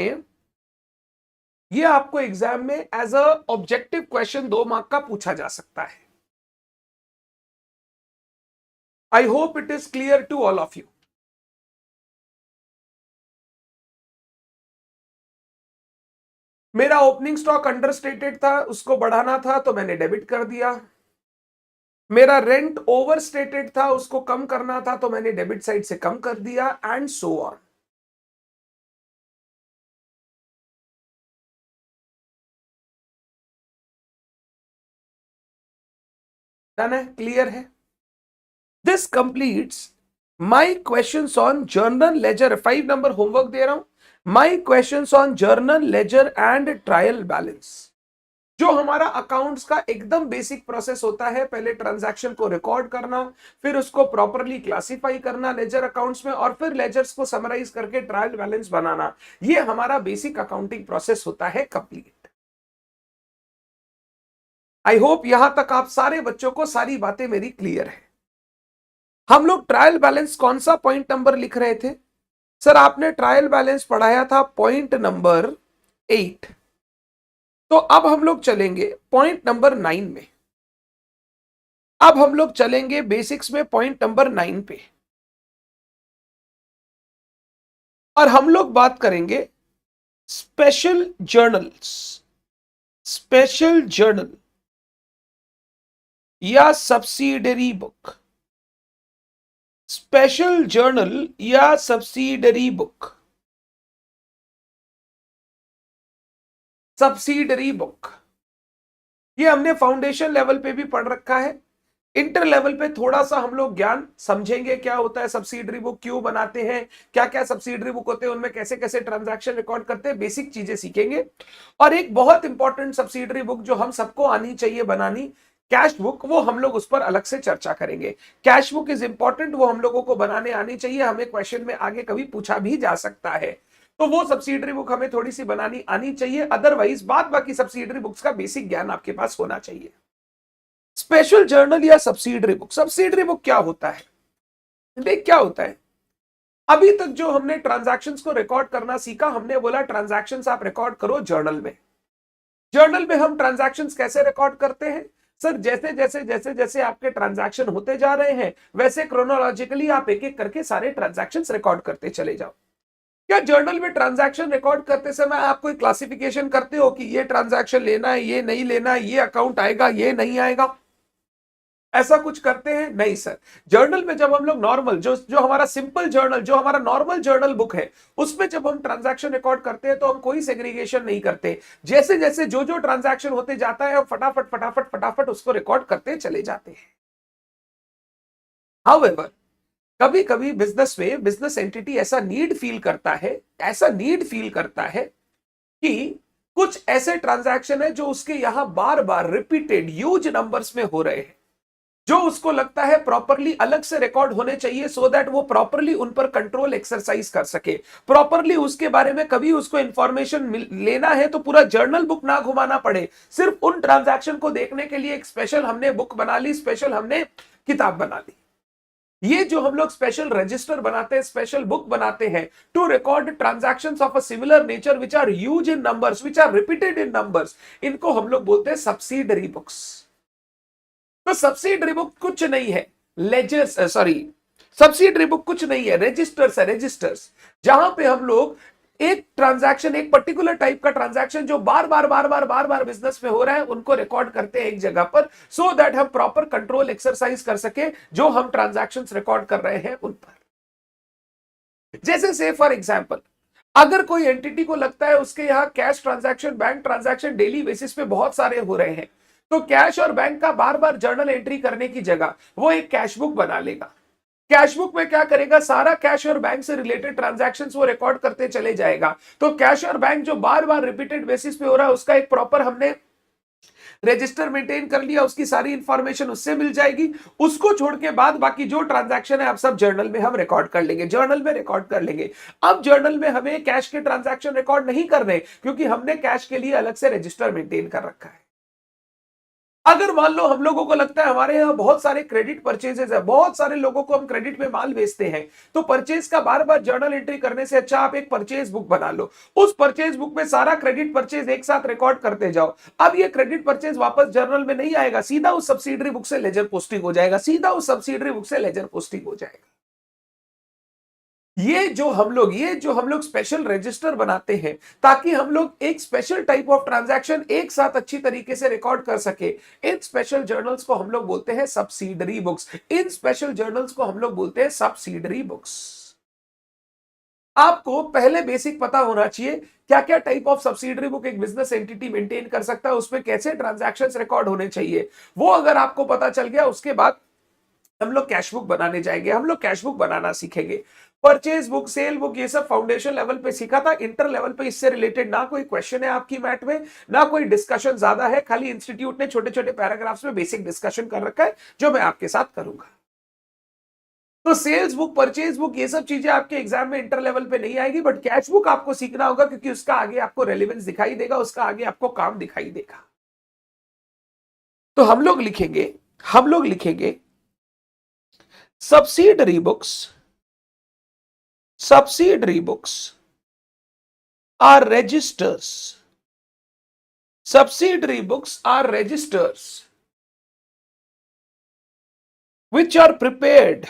में as a objective question 2 mark का पूछा जा सकता है। I hope it is clear to all of you. मेरा ओपनिंग स्टॉक अंडरस्टेटेड था, उसको बढ़ाना था तो मैंने डेबिट कर दिया। मेरा रेंट ओवर स्टेटेड था, उसको कम करना था तो मैंने डेबिट साइड से कम कर दिया, एंड सो ऑन। डन है, क्लियर है। This completes my questions on journal ledger. 5 number homework दे रहा हूं। My questions on journal ledger and trial balance. जो हमारा अकाउंट्स का एकदम बेसिक प्रोसेस होता है, पहले ट्रांजैक्शन को रिकॉर्ड करना, फिर उसको प्रॉपरली क्लासिफाई करना लेजर अकाउंट्स में, और फिर लेजर्स को समराइज करके ट्रायल बैलेंस बनाना, ये हमारा बेसिक अकाउंटिंग प्रोसेस होता है कंप्लीट। आई होप यहां तक आप सारे बच्चों को सारी बातें मेरी क्लियर है। हम लोग ट्रायल बैलेंस कौन सा पॉइंट नंबर लिख रहे थे? सर आपने ट्रायल बैलेंस पढ़ाया था पॉइंट नंबर 8। तो अब हम लोग चलेंगे पॉइंट नंबर 9 में। अब हम लोग चलेंगे बेसिक्स में पॉइंट नंबर 9 पे, और हम लोग बात करेंगे स्पेशल जर्नल्स, स्पेशल जर्नल या सब्सिडरी बुक। स्पेशल जर्नल या सब्सिडरी बुक। सब्सिडरी बुक ये हमने फाउंडेशन लेवल पे भी पढ़ रखा है। इंटर लेवल पे थोड़ा सा हम लोग ज्ञान समझेंगे, क्या होता है सब्सिडरी बुक, क्यों बनाते हैं, क्या क्या सब्सिडरी बुक होते हैं, उनमें कैसे कैसे ट्रांजैक्शन रिकॉर्ड करते हैं, बेसिक चीजें सीखेंगे। और एक बहुत इंपॉर्टेंट सब्सिडरी बुक जो हम सबको आनी चाहिए बनानी, कैश बुक, वो हम लोग उस पर अलग से चर्चा करेंगे। कैश बुक इज इंपॉर्टेंट, वो हम लोगों को बनाने आनी चाहिए, हमें क्वेश्चन में आगे कभी पूछा भी जा सकता है। तो वो सब्सिडरी बुक हमें थोड़ी सी बनानी आनी चाहिए, अदरवाइज बाद बाकी सब्सिडरी बुक्स का बेसिक ज्ञान आपके पास होना चाहिए। स्पेशल जर्नल या सब्सिडरी बुक। सब्सिडरी बुक क्या होता है? देख क्या होता है, अभी तक जो हमने ट्रांजैक्शंस को रिकॉर्ड करना सीखा, हमने बोला ट्रांजैक्शंस आप रिकॉर्ड करो जर्नल में। जर्नल में हम ट्रांजैक्शंस कैसे रिकॉर्ड करते हैं? सर जैसे जैसे जैसे जैसे आपके ट्रांजैक्शन होते जा रहे हैं, वैसे क्रोनोलॉजिकली आप एक एक करके सारे ट्रांजैक्शंस रिकॉर्ड करते चले जाओ। क्या जर्नल में ट्रांजैक्शन रिकॉर्ड करते समय आप कोई क्लासिफिकेशन करते हो कि ये ट्रांजैक्शन लेना है, ये नहीं लेना है, ये अकाउंट आएगा, ये नहीं आएगा? ऐसा कुछ करते हैं? नहीं सर। जर्नल में जब हम लोग नॉर्मल जो जो हमारा सिंपल जर्नल, जो हमारा नॉर्मल जर्नल बुक है, उसमें जब हम ट्रांजैक्शन रिकॉर्ड करते हैं तो हम कोई सेग्रीगेशन नहीं करते। जैसे जैसे जो जो ट्रांजैक्शन होते जाता है, हम फटाफट फटाफट फटाफट उसको रिकॉर्ड करते चले जाते हैं। हाउएवर कभी कभी बिजनेस में बिजनेस एंटिटी ऐसा नीड फील करता है, ऐसा नीड फील करता है कि कुछ ऐसे ट्रांजैक्शन है जो उसके यहां बार बार रिपीटेड ह्यूज नंबर्स में हो रहे हैं, जो उसको लगता है प्रॉपरली अलग से रिकॉर्ड होने चाहिए, सो दैट वो प्रॉपरली उन पर कंट्रोल एक्सरसाइज कर सके। प्रॉपरली उसके बारे में कभी उसको इंफॉर्मेशन लेना है तो पूरा जर्नल बुक ना घुमाना पड़े, सिर्फ उन ट्रांजैक्शन को देखने के लिए एक स्पेशल हमने बुक बना ली, स्पेशल हमने किताब बना ली। ये जो हम लोग स्पेशल रजिस्टर बनाते हैं, स्पेशल बुक बनाते हैं to record transactions of a similar nature which are huge in numbers, which are repeated in numbers, इनको हम लोग बोलते हैं सब्सिडरी बुक्स। तो सब्सिडरी बुक कुछ नहीं है, लेजर्स, सॉरी, सब्सिडरी बुक कुछ नहीं है, रजिस्टर्स है, रजिस्टर्स, जहां पे हम लोग एक ट्रांजैक्शन, एक पर्टिकुलर टाइप का ट्रांजैक्शन जो बार बार बार बार बार बार बिजनेस में हो रहा है, उनको रिकॉर्ड करते हैं एक जगह पर, सो दैट हम प्रॉपर कंट्रोल एक्सरसाइज कर सके जो हम ट्रांजैक्शंस रिकॉर्ड कर रहे हैं उन पर। जैसे से फॉर एग्जांपल, अगर कोई एंटिटी को लगता है उसके यहां cash transaction, bank transaction daily basis पे बहुत सारे हो रहे हैं, तो कैश और बैंक का बार बार जर्नल एंट्री करने की जगह वो एक कैश बुक बना लेगा। कैश बुक में क्या करेगा, सारा कैश और बैंक से रिलेटेड ट्रांजैक्शंस वो रिकॉर्ड करते चले जाएगा। तो कैश और बैंक जो बार बार रिपीटेड बेसिस पे हो रहा है, उसका एक प्रॉपर हमने रजिस्टर मेंटेन कर लिया, उसकी सारी इंफॉर्मेशन उससे मिल जाएगी। उसको छोड़ के बाद बाकी जो ट्रांजैक्शन है, आप सब जर्नल में हम रिकॉर्ड कर लेंगे, जर्नल में रिकॉर्ड कर लेंगे। अब जर्नल में हमें कैश के ट्रांजैक्शन रिकॉर्ड नहीं करने, क्योंकि हमने कैश के लिए अलग से रजिस्टर मेंटेन कर रखा है। अगर मान लो हम लोगों को लगता है हमारे यहाँ बहुत सारे क्रेडिट परचेजेस है, बहुत सारे लोगों को हम क्रेडिट में माल बेचते हैं, तो परचेज का बार बार जर्नल एंट्री करने से अच्छा आप एक परचेज बुक बना लो। उस परचेज बुक में सारा क्रेडिट परचेज एक साथ रिकॉर्ड करते जाओ। अब ये क्रेडिट परचेज वापस जर्नल में नहीं आएगा, सीधा उस सब्सिडरी बुक से लेजर पोस्टिंग हो जाएगा, सीधा उस सब्सिडरी बुक से लेजर पोस्टिंग हो जाएगा। ये जो हम लोग स्पेशल रजिस्टर बनाते हैं ताकि हम लोग एक स्पेशल टाइप ऑफ ट्रांजैक्शन एक साथ अच्छी तरीके से रिकॉर्ड कर सके, इन स्पेशल जर्नल्स को हम लोग बोलते हैं सब्सिडरी बुक्स। इन स्पेशल जर्नल्स को हम लोग बोलते हैं सब्सिडरी बुक्स। आपको पहले बेसिक पता होना चाहिए क्या क्या टाइप ऑफ सब्सिडरी बुक एक बिजनेस एंटिटी मेंटेन कर सकता है, उसमें कैसे ट्रांजैक्शंस रिकॉर्ड होने चाहिए। वो अगर आपको पता चल गया, उसके बाद हम लोग कैश बुक बनाने जाएंगे, हम लोग कैश बुक बनाना सीखेंगे। परचेज बुक, सेल बुक, ये सब फाउंडेशन लेवल पे सीखा था। इंटर लेवल पे इससे रिलेटेड ना कोई क्वेश्चन है आपकी मैट में, ना कोई डिस्कशन ज्यादा है, खाली इंस्टीट्यूट ने छोटे छोटे पैराग्राफ्स में बेसिक डिस्कशन कर रखा है जो मैं आपके साथ करूंगा। तो सेल्स बुक, परचेज बुक, ये सब चीजें आपके एग्जाम में इंटर लेवल पे नहीं आएगी, बट कैश बुक आपको सीखना होगा क्योंकि उसका आगे आपको रेलिवेंस दिखाई देगा, उसका आगे आपको काम दिखाई देगा। तो हम लोग लिखेंगे subsidiary books, subsidiary books are registers, subsidiary books are registers which are prepared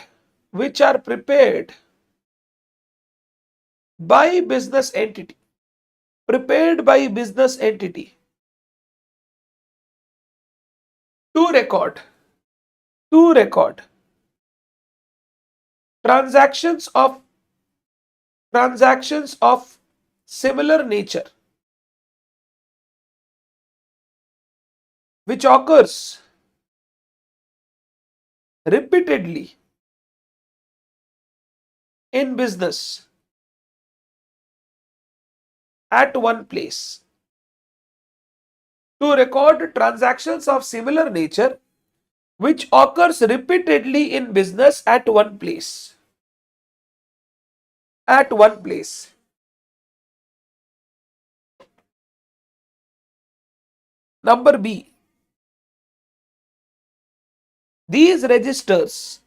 by business entity, prepared by business entity to record transactions of similar nature which occurs repeatedly in business at one place, to record transactions of similar nature which occurs repeatedly in business at one place. At one place. Number B. These registers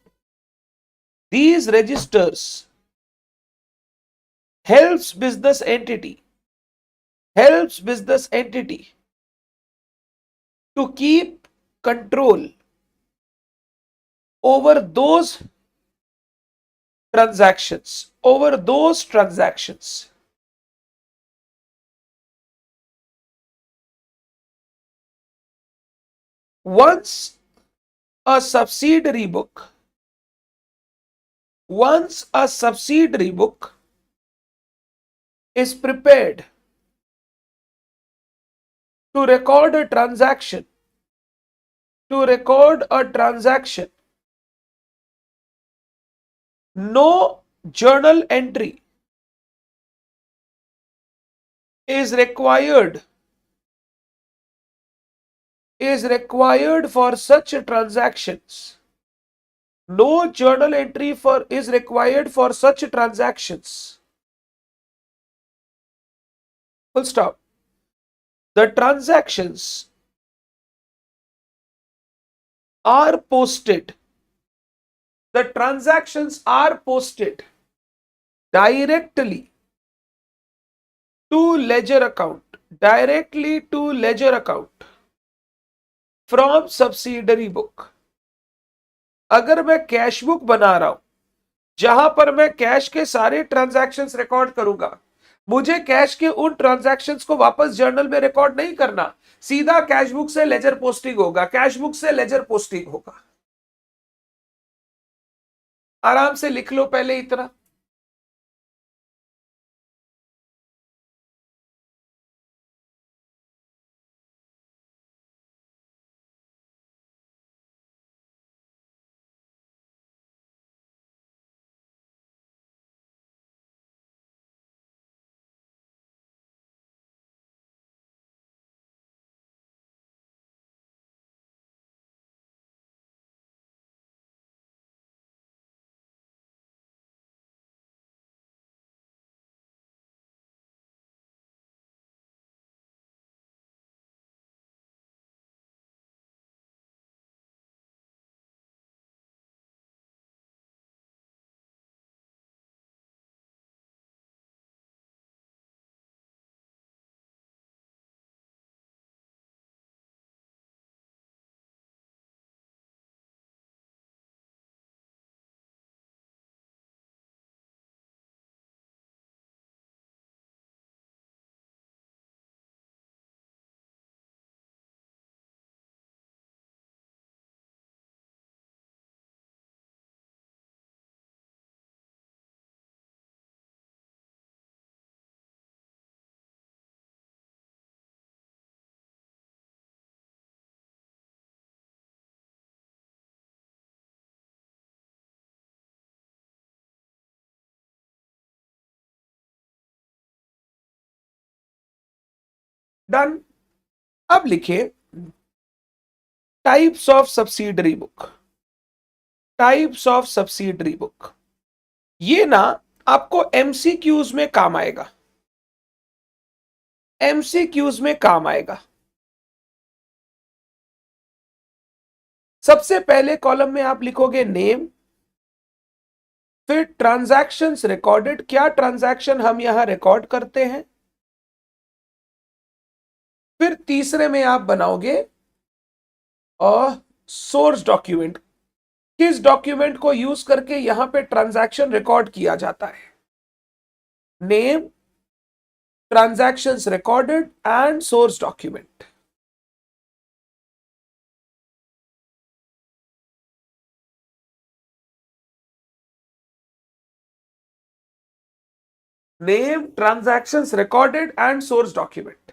helps business entity to keep control over those transactions, once a subsidiary book is prepared to record a transaction, no journal entry is required for such transactions. No journal entry is required for such transactions. Full stop. The transactions are posted. Directly to ledger account from subsidiary book. अगर मैं cash book बना रहा हूं जहां पर मैं cash के सारे ट्रांजैक्शंस रिकॉर्ड करूंगा, मुझे कैश के उन ट्रांजैक्शंस को वापस जर्नल में रिकॉर्ड नहीं करना, सीधा कैश बुक से लेजर पोस्टिंग होगा। आराम से लिख लो पहले इतना। डन। अब लिखे types of subsidiary book. Types of subsidiary book, ये ना आपको एमसीक्यूज में काम आएगा, एमसीक्यूज में काम आएगा। सबसे पहले कॉलम में आप लिखोगे नेम, फिर ट्रांजैक्शंस रिकॉर्डेड, क्या ट्रांजैक्शन हम यहां रिकॉर्ड करते हैं। फिर तीसरे में आप बनाओगे और सोर्स डॉक्यूमेंट, किस डॉक्यूमेंट को यूज करके यहां पे ट्रांजैक्शन रिकॉर्ड किया जाता है। Name, transactions recorded and source document. Name, transactions recorded and source document.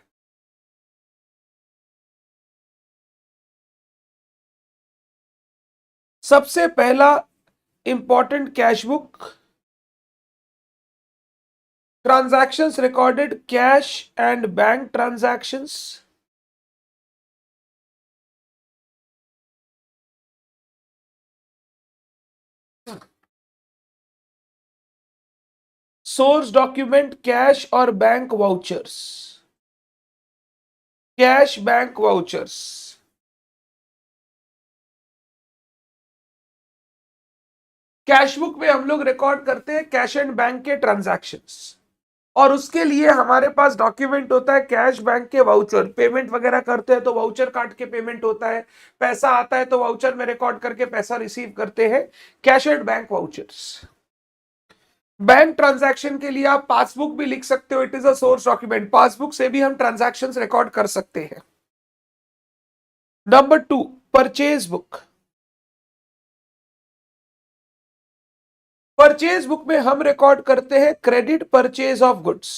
सबसे पहला important cash book, transactions recorded, cash and bank transactions. Source document cash और bank vouchers, cash bank vouchers. Cash book में हम लोग record करते हैं cash and bank के transactions, और उसके लिए हमारे पास डॉक्यूमेंट होता है कैश बैंक के वाउचर। पेमेंट वगैरह करते हैं तो वाउचर काट के पेमेंट होता है, पैसा आता है तो वाउचर में रिकॉर्ड करके पैसा रिसीव करते हैं, cash and bank vouchers. Bank transaction के लिए आप पासबुक भी लिख सकते हो, it is a source document, passbook से भी हम ट्रांजैक्शंस रिकॉर्ड कर सकते हैं। Number 2, purchase book. Purchase book में हम रिकॉर्ड करते हैं credit purchase of goods.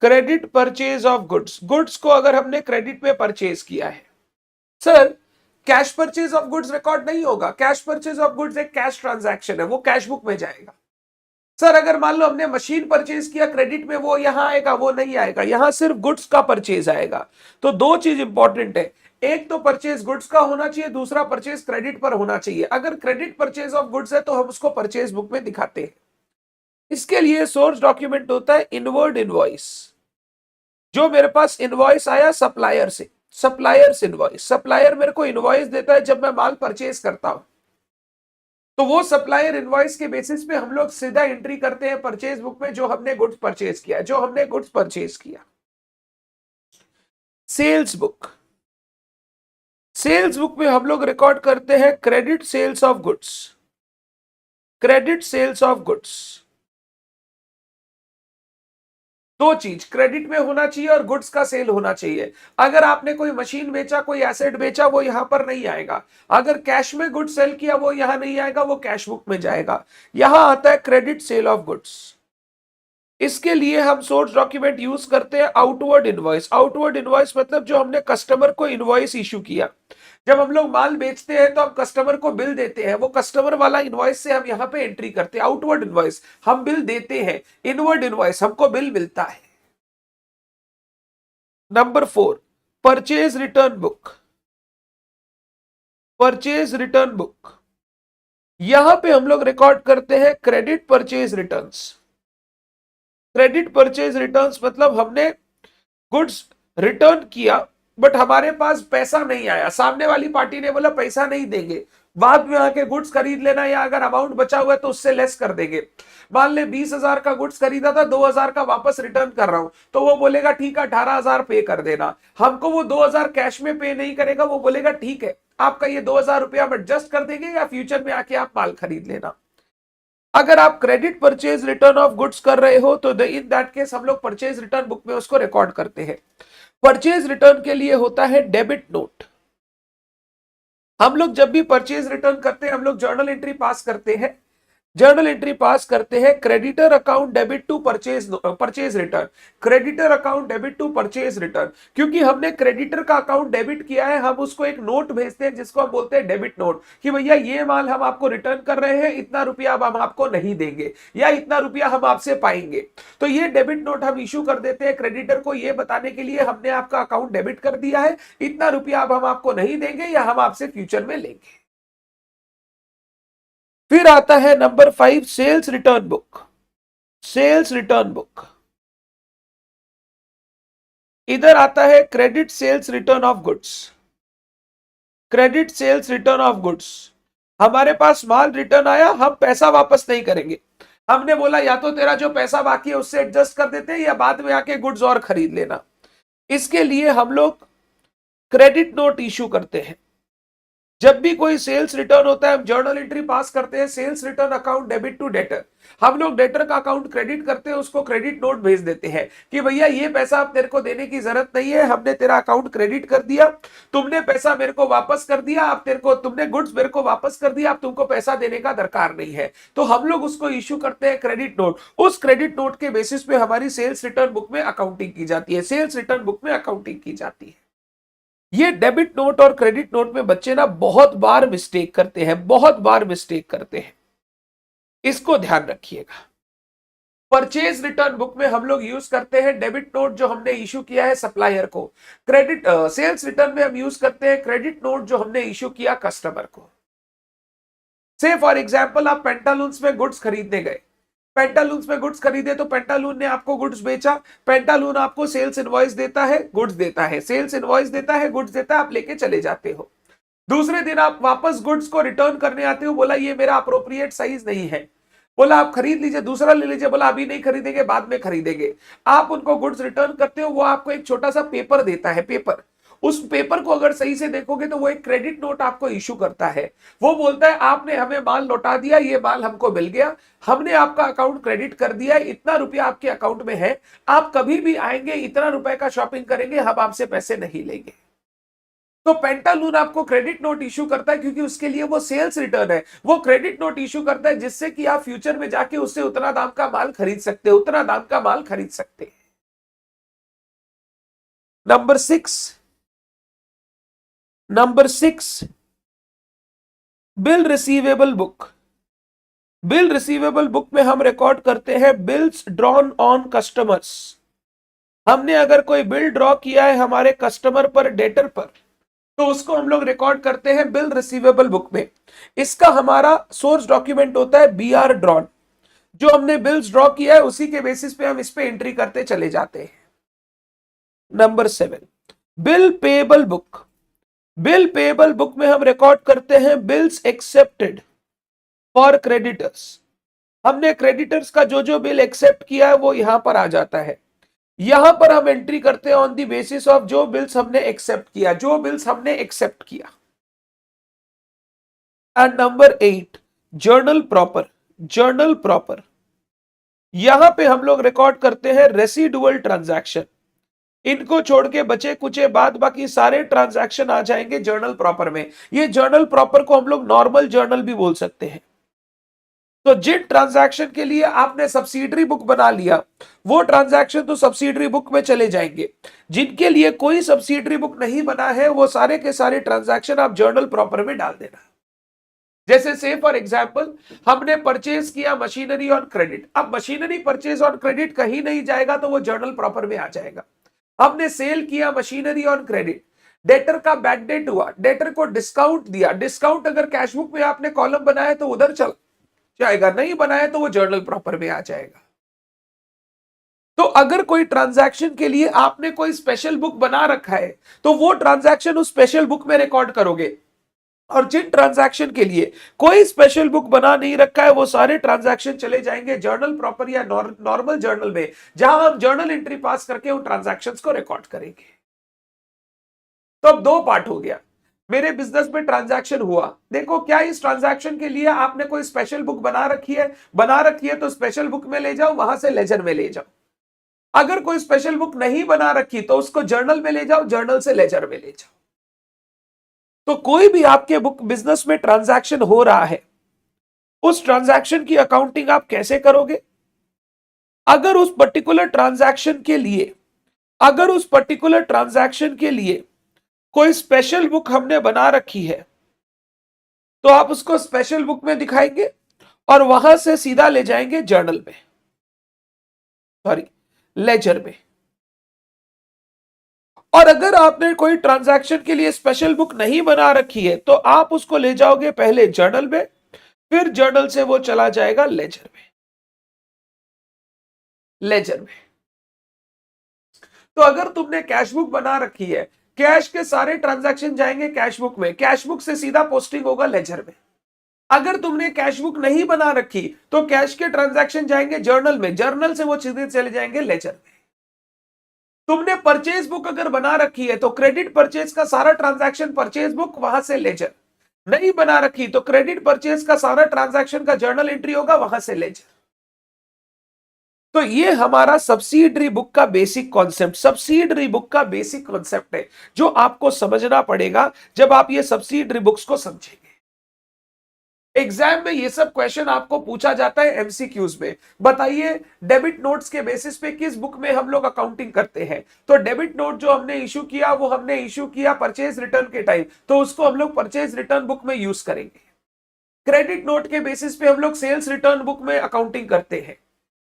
Credit purchase of goods, goods को अगर हमने क्रेडिट में परचेज किया है। Sir cash purchase of goods record नहीं होगा, कैश परचेज ऑफ गुड्स एक कैश ट्रांजैक्शन है, वो कैश बुक में जाएगा। सर अगर मान लो हमने मशीन परचेज किया क्रेडिट में, वो यहां आएगा, वो नहीं आएगा, यहां सिर्फ गुड्स का परचेज आएगा। तो दो चीज इंपॉर्टेंट है, एक तो परचेज गुड्स का होना चाहिए, दूसरा परचेज क्रेडिट पर होना चाहिए। अगर क्रेडिट परचेज ऑफ गुड्स है तो हम उसको परचेज बुक में दिखाते हैं। इसके लिए सोर्स डॉक्यूमेंट होता है इनवर्ड इनवॉइस। जो मेरे पास इनवॉइस आया सप्लायर से, सप्लायर्स इनवॉइस, सप्लायर मेरे को इनवॉइस देता है जब मैं माल परचेज करता हूं, तो वो सप्लायर इनवॉइस के बेसिस पे हम लोग सीधा एंट्री करते हैं परचेज बुक में, जो हमने गुड्स परचेज किया, जो हमने गुड्स परचेज किया। सेल्स बुक, सेल्स बुक में हम लोग रिकॉर्ड करते हैं credit sales of goods, credit sales of goods. दो चीज क्रेडिट में होना चाहिए और गुड्स का सेल होना चाहिए। अगर आपने कोई मशीन बेचा, कोई एसेट बेचा, वो यहां पर नहीं आएगा। अगर कैश में गुड्स सेल किया, वो यहां नहीं आएगा, वो कैश बुक में जाएगा। यहां आता है क्रेडिट सेल ऑफ गुड्स। इसके लिए हम सोर्स डॉक्यूमेंट यूज करते हैं आउटवर्ड इनवॉइस। आउटवर्ड इनवॉइस मतलब जो हमने कस्टमर को इनवॉइस इशू किया। जब हम लोग माल बेचते हैं तो हम कस्टमर को बिल देते हैं, वो कस्टमर वाला इनवॉइस से हम यहां पे एंट्री करते हैं। आउटवर्ड इनवॉइस हम बिल देते हैं, इनवर्ड इनवॉइस हमको बिल मिलता है। Number 4, purchase return book. Purchase return book, यहां पे हम लोग रिकॉर्ड करते हैं credit purchase returns. Credit purchase returns मतलब हमने गुड्स रिटर्न किया बट हमारे पास पैसा नहीं आया, सामने वाली पार्टी ने बोला पैसा नहीं देंगे, बाद में आके गुड्स खरीद लेना, या अगर अमाउंट बचा हुआ है तो उससे लेस कर देंगे। मान ले 20,000 का गुड्स खरीदा था, 2,000 का वापस रिटर्न कर रहा हूं, तो वो बोलेगा ठीक है 18,000 पे कर देना। हमको वो 2,000 कैश में पे नहीं करेगा, वो बोलेगा ठीक है आपका ये 2,000 रुपया हम एडजस्ट कर देंगे, या फ्यूचर में आके आप माल खरीद लेना। अगर आप credit purchase return of goods कर रहे हो तो इन दैट केस हम लोग परचेज रिटर्न बुक में उसको रिकॉर्ड करते हैं। परचेज रिटर्न के लिए होता है डेबिट नोट। हम लोग जब भी परचेज रिटर्न करते हैं हम लोग जर्नल एंट्री पास करते हैं, जर्नल एंट्री पास करते हैं creditor account debit to purchase return, creditor account debit to purchase return. क्योंकि हमने क्रेडिटर का अकाउंट डेबिट किया है, हम उसको एक नोट भेजते हैं जिसको हम बोलते हैं डेबिट नोट, कि भैया ये माल हम आपको रिटर्न कर रहे हैं, इतना रुपया अब हम आपको नहीं देंगे या इतना रुपया हम आपसे पाएंगे। तो ये डेबिट नोट हम इशू कर देते हैं क्रेडिटर को, ये बताने के लिए हमने आपका अकाउंट डेबिट कर दिया है, इतना रुपया अब हम आपको नहीं देंगे या हम आपसे फ्यूचर में लेंगे। फिर आता है number 5 sales return book. Sales return book, इधर आता है credit sales return of goods. Credit sales return of goods, हमारे पास माल रिटर्न आया, हम पैसा वापस नहीं करेंगे। हमने बोला या तो तेरा जो पैसा बाकी है उससे एडजस्ट कर देते हैं या बाद में आके गुड्स और खरीद लेना। इसके लिए हम लोग क्रेडिट नोट इशू करते हैं। जब भी कोई सेल्स रिटर्न होता है हम जर्नल एंट्री पास करते हैं, sales return account debit to debtor. हम लोग डेटर का अकाउंट क्रेडिट करते हैं, उसको क्रेडिट नोट भेज देते हैं कि भैया ये पैसा अब तेरे को देने की जरूरत नहीं है, हमने तेरा अकाउंट क्रेडिट कर दिया, तुमने पैसा मेरे को वापस कर दिया, अब तेरे को तुमने गुड्स मेरे को वापस कर दिया, अब तुमको पैसा देने का दरकार नहीं है। तो हम लोग उसको इश्यू करते हैं क्रेडिट नोट। उस क्रेडिट नोट के बेसिस पे हमारी सेल्स रिटर्न बुक में अकाउंटिंग की जाती है, सेल्स रिटर्न बुक में अकाउंटिंग की जाती है। ये डेबिट नोट और क्रेडिट नोट में बच्चे ना बहुत बार मिस्टेक करते हैं, बहुत बार मिस्टेक करते हैं, इसको ध्यान रखिएगा। परचेज रिटर्न बुक में हम लोग यूज करते हैं डेबिट नोट जो हमने इशू किया है सप्लायर को, क्रेडिट सेल्स रिटर्न में हम यूज करते हैं क्रेडिट नोट जो हमने इशू किया कस्टमर को। से फॉर एग्जांपल आप पेंटालून्स में गुड्स खरीदने गए, पेंटालून्स में गुड्स खरीदे तो पेंटालून ने आपको गुड्स बेचा, पेंटालून आपको सेल्स इनवॉइस देता है, गुड्स देता है, सेल्स इनवॉइस देता है, गुड्स देता है, आप लेके चले जाते हो। दूसरे दिन आप वापस गुड्स को रिटर्न करने आते हो, बोला ये मेरा अप्रोप्रिएट साइज नहीं है, बोला आप खरीद लीजिए, दूसरा ले लीजिए, बोला अभी नहीं खरीदेंगे बाद में खरीदेंगे। आप उनको गुड्स रिटर्न करते हो, वो आपको एक छोटा सा पेपर देता है, पेपर। उस पेपर को अगर सही से देखोगे तो वो एक क्रेडिट नोट आपको इशू करता है। वो बोलता है आपने हमें माल लौटा दिया, ये माल हमको मिल गया, हमने आपका अकाउंट क्रेडिट कर दिया है, इतना रुपया आपके अकाउंट में है, आप कभी भी आएंगे इतना रुपए का शॉपिंग करेंगे, हम आपसे पैसे नहीं लेंगे। तो पेंटालून आपको क्रेडिट नोट इशू करता है क्योंकि उसके लिए वो सेल्स रिटर्न है, वो क्रेडिट नोट इशू करता है जिससे कि आप फ्यूचर में जाके उससे उतना दाम का माल खरीद सकते, उतना दाम का माल खरीद सकते। Number 6 bill receivable book. Bill receivable book में हम रिकॉर्ड करते हैं बिल्स ड्रॉन ऑन कस्टमर्स। हमने अगर कोई बिल ड्रॉ किया है हमारे कस्टमर पर, डेटर पर, तो उसको हम लोग रिकॉर्ड करते हैं बिल रिसीवेबल बुक में। इसका हमारा सोर्स डॉक्यूमेंट होता है BR ड्रॉन। जो हमने बिल्स ड्रॉ किया है उसी के बेसिस पे हम इस पे एंट्री करते चले जाते हैं। Number 7 bill payable book. Bill payable book में हम रिकॉर्ड करते हैं बिल्स एक्सेप्टेड फॉर क्रेडिटर्स। हमने क्रेडिटर्स का जो जो बिल एक्सेप्ट किया है वो यहां पर आ जाता है। यहां पर हम एंट्री करते हैं ऑन द बेसिस ऑफ जो बिल्स हमने एक्सेप्ट किया, जो बिल्स हमने एक्सेप्ट किया। And number 8 journal proper. Journal proper, यहां पे हम लोग रिकॉर्ड करते हैं रेसिडुअल ट्रांजैक्शन। इनको छोड़ के बचे कुचे बाद बाकी सारे ट्रांजैक्शन आ जाएंगे जर्नल प्रॉपर में। ये जर्नल प्रॉपर को हम लोग नॉर्मल जर्नल भी बोल सकते हैं। तो जिन ट्रांजैक्शन के लिए आपने सब्सिडरी बुक बना लिया वो ट्रांजैक्शन तो सब्सिडरी बुक में चले जाएंगे। जिनके लिए कोई सब्सिडरी बुक नहीं बना है वो सारे के सारे ट्रांजैक्शन आप जर्नल प्रॉपर में डाल देना। जैसे से फॉर एग्जांपल हमने परचेज किया मशीनरी ऑन क्रेडिट, अब मशीनरी परचेज ऑन क्रेडिट कहीं नहीं जाएगा तो वो जर्नल प्रॉपर में आ जाएगा। हमने सेल किया मशीनरी ऑन क्रेडिट, डेटर का बैड डेट हुआ, डेटर को डिस्काउंट दिया, डिस्काउंट अगर कैशबुक में आपने कॉलम बनाया तो उधर चल जाएगा, नहीं बनाया तो वो जर्नल प्रॉपर में आ जाएगा। तो अगर कोई ट्रांजैक्शन के लिए आपने कोई स्पेशल बुक बना रखा है तो वो ट्रांजैक्शन उस स्पेशल बुक में रिकॉर्ड करोगे, और जिन ट्रांजैक्शन के लिए कोई स्पेशल बुक बना नहीं रखा है वो सारे ट्रांजैक्शन चले जाएंगे जर्नल प्रॉपर या नॉर्मल जर्नल में, जहां हम जर्नल एंट्री पास करके उन ट्रांजैक्शंस को रिकॉर्ड करेंगे। तो अब 2 पार्ट हो गया। मेरे बिजनेस में ट्रांजैक्शन हुआ, देखो क्या इस ट्रांजैक्शन के लिए आपने कोई स्पेशल बुक बना रखी है तो स्पेशल बुक में ले जाओ, वहां से लेजर में ले जाओ। अगर कोई स्पेशल बुक नहीं बना रखी तो उसको जर्नल में ले जाओ, जर्नल से लेजर में ले जाओ। तो कोई भी आपके बुक बिजनेस में ट्रांजैक्शन हो रहा है उस ट्रांजैक्शन की अकाउंटिंग आप कैसे करोगे? अगर उस पर्टिकुलर ट्रांजैक्शन के लिए कोई स्पेशल बुक हमने बना रखी है तो आप उसको स्पेशल बुक में दिखाएंगे और वहां से सीधा ले जाएंगे जर्नल में, सॉरी लेजर में। और अगर आपने कोई ट्रांजैक्शन के लिए स्पेशल बुक नहीं बना रखी है तो आप उसको ले जाओगे पहले जर्नल में, फिर जर्नल से वो चला जाएगा लेजर में। तो अगर तुमने कैश बुक बना रखी है, कैश के सारे ट्रांजैक्शन जाएंगे कैश बुक में, कैश बुक से सीधा पोस्टिंग होगा लेजर में। अगर तुमने कैश बुक नहीं बना रखी तो कैश के ट्रांजैक्शन जाएंगे जर्नल में, जर्नल से वो सीधे चले जाएंगे लेजर में। तुमने परचेज बुक अगर बना रखी है तो क्रेडिट परचेज का सारा ट्रांजैक्शन परचेज बुक, वहां से लेजर। नहीं बना रखी तो क्रेडिट परचेज का सारा ट्रांजैक्शन का जर्नल एंट्री होगा, वहां से लेजर। तो ये हमारा सब्सिडरी बुक का बेसिक कॉन्सेप्ट है जो आपको समझना पड़ेगा जब आप ये सब्सिडरी बुक्स को समझेंगे। एग्जाम में ये सब क्वेश्चन आपको पूछा जाता है एमसीक्यूज में। बताइए डेबिट नोट्स के बेसिस पे किस बुक में हम लोग अकाउंटिंग करते हैं? तो डेबिट नोट जो हमने इशू किया वो हमने इशू किया परचेज रिटर्न के टाइम, तो उसको हम लोग परचेज रिटर्न बुक में यूज करेंगे। क्रेडिट नोट के बेसिस पे हम लोग सेल्स रिटर्न बुक में अकाउंटिंग करते हैं।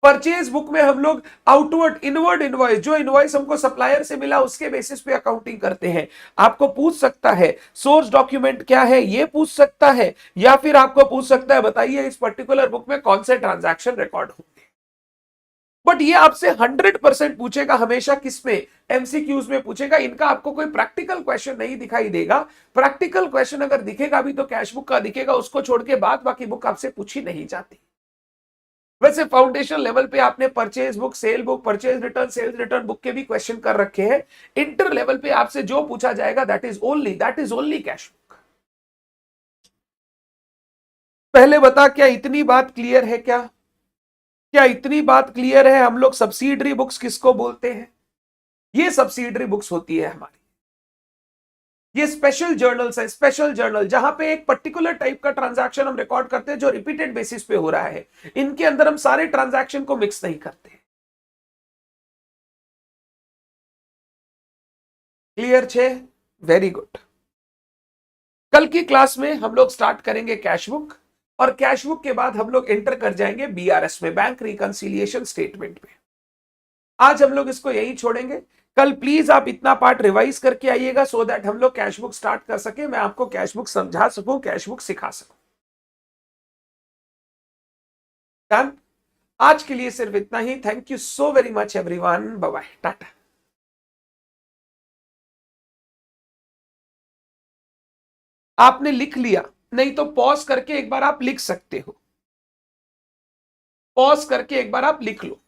परचेज बुक में हम लोग आउटवर्ड इनवर्ड इनवॉइस, जो इनवॉइस हमको सप्लायर से मिला उसके बेसिस पे अकाउंटिंग करते हैं। आपको पूछ सकता है सोर्स डॉक्यूमेंट क्या है, ये पूछ सकता है, या फिर आपको पूछ सकता है बताइए इस पर्टिकुलर बुक में कौन से ट्रांजैक्शन रिकॉर्ड होंगे। बट ये आपसे 100% पूछेगा हमेशा, किसमें? एमसीक्यूज में पूछेगा। इनका आपको कोई प्रैक्टिकल क्वेश्चन नहीं दिखाई देगा। प्रैक्टिकल क्वेश्चन अगर दिखेगा भी तो कैश बुक का दिखेगा, उसको छोड़ के बाद बाकी बुक आपसे पूछी नहीं जाती। वैसे फाउंडेशन लेवल पे आपने purchase book, cell book, purchase return, sales return book के भी क्वेश्चन कर रखे हैं। इंटर लेवल पे आपसे जो पूछा जाएगा that is only cash book. पहले बता, क्या इतनी बात क्लियर है? क्या इतनी बात क्लियर है? हम लोग सब्सिडरी बुक्स किसको बोलते हैं? ये सब्सिडरी बुक्स होती है हमारी। ये स्पेशल जर्नल्स है, स्पेशल जर्नल जहां पे एक पर्टिकुलर टाइप का ट्रांजैक्शन हम रिकॉर्ड करते हैं जो रिपीटेड बेसिस पे हो रहा है। इनके अंदर हम सारे ट्रांजैक्शन को मिक्स नहीं करते। क्लियर छे? Very good. कल की क्लास में हम लोग स्टार्ट करेंगे कैश बुक, और कैश बुक के बाद हम लोग एंटर कर जाएंगे बीआरएस में, बैंक रिकंसिलिएशन स्टेटमेंट में। आज हम लोग इसको यही छोड़ेंगे। कल प्लीज आप इतना पार्ट रिवाइज करके आइएगा सो दैट हम लोग कैश बुक स्टार्ट कर सके, मैं आपको कैश बुक समझा सकूं, कैश बुक सिखा सकूं। डन? आज के लिए सिर्फ इतना ही। Thank you so very much everyone. Bye bye, tata. आपने लिख लिया? नहीं तो पॉज करके एक बार आप लिख सकते हो, पॉज करके एक बार आप लिख लो।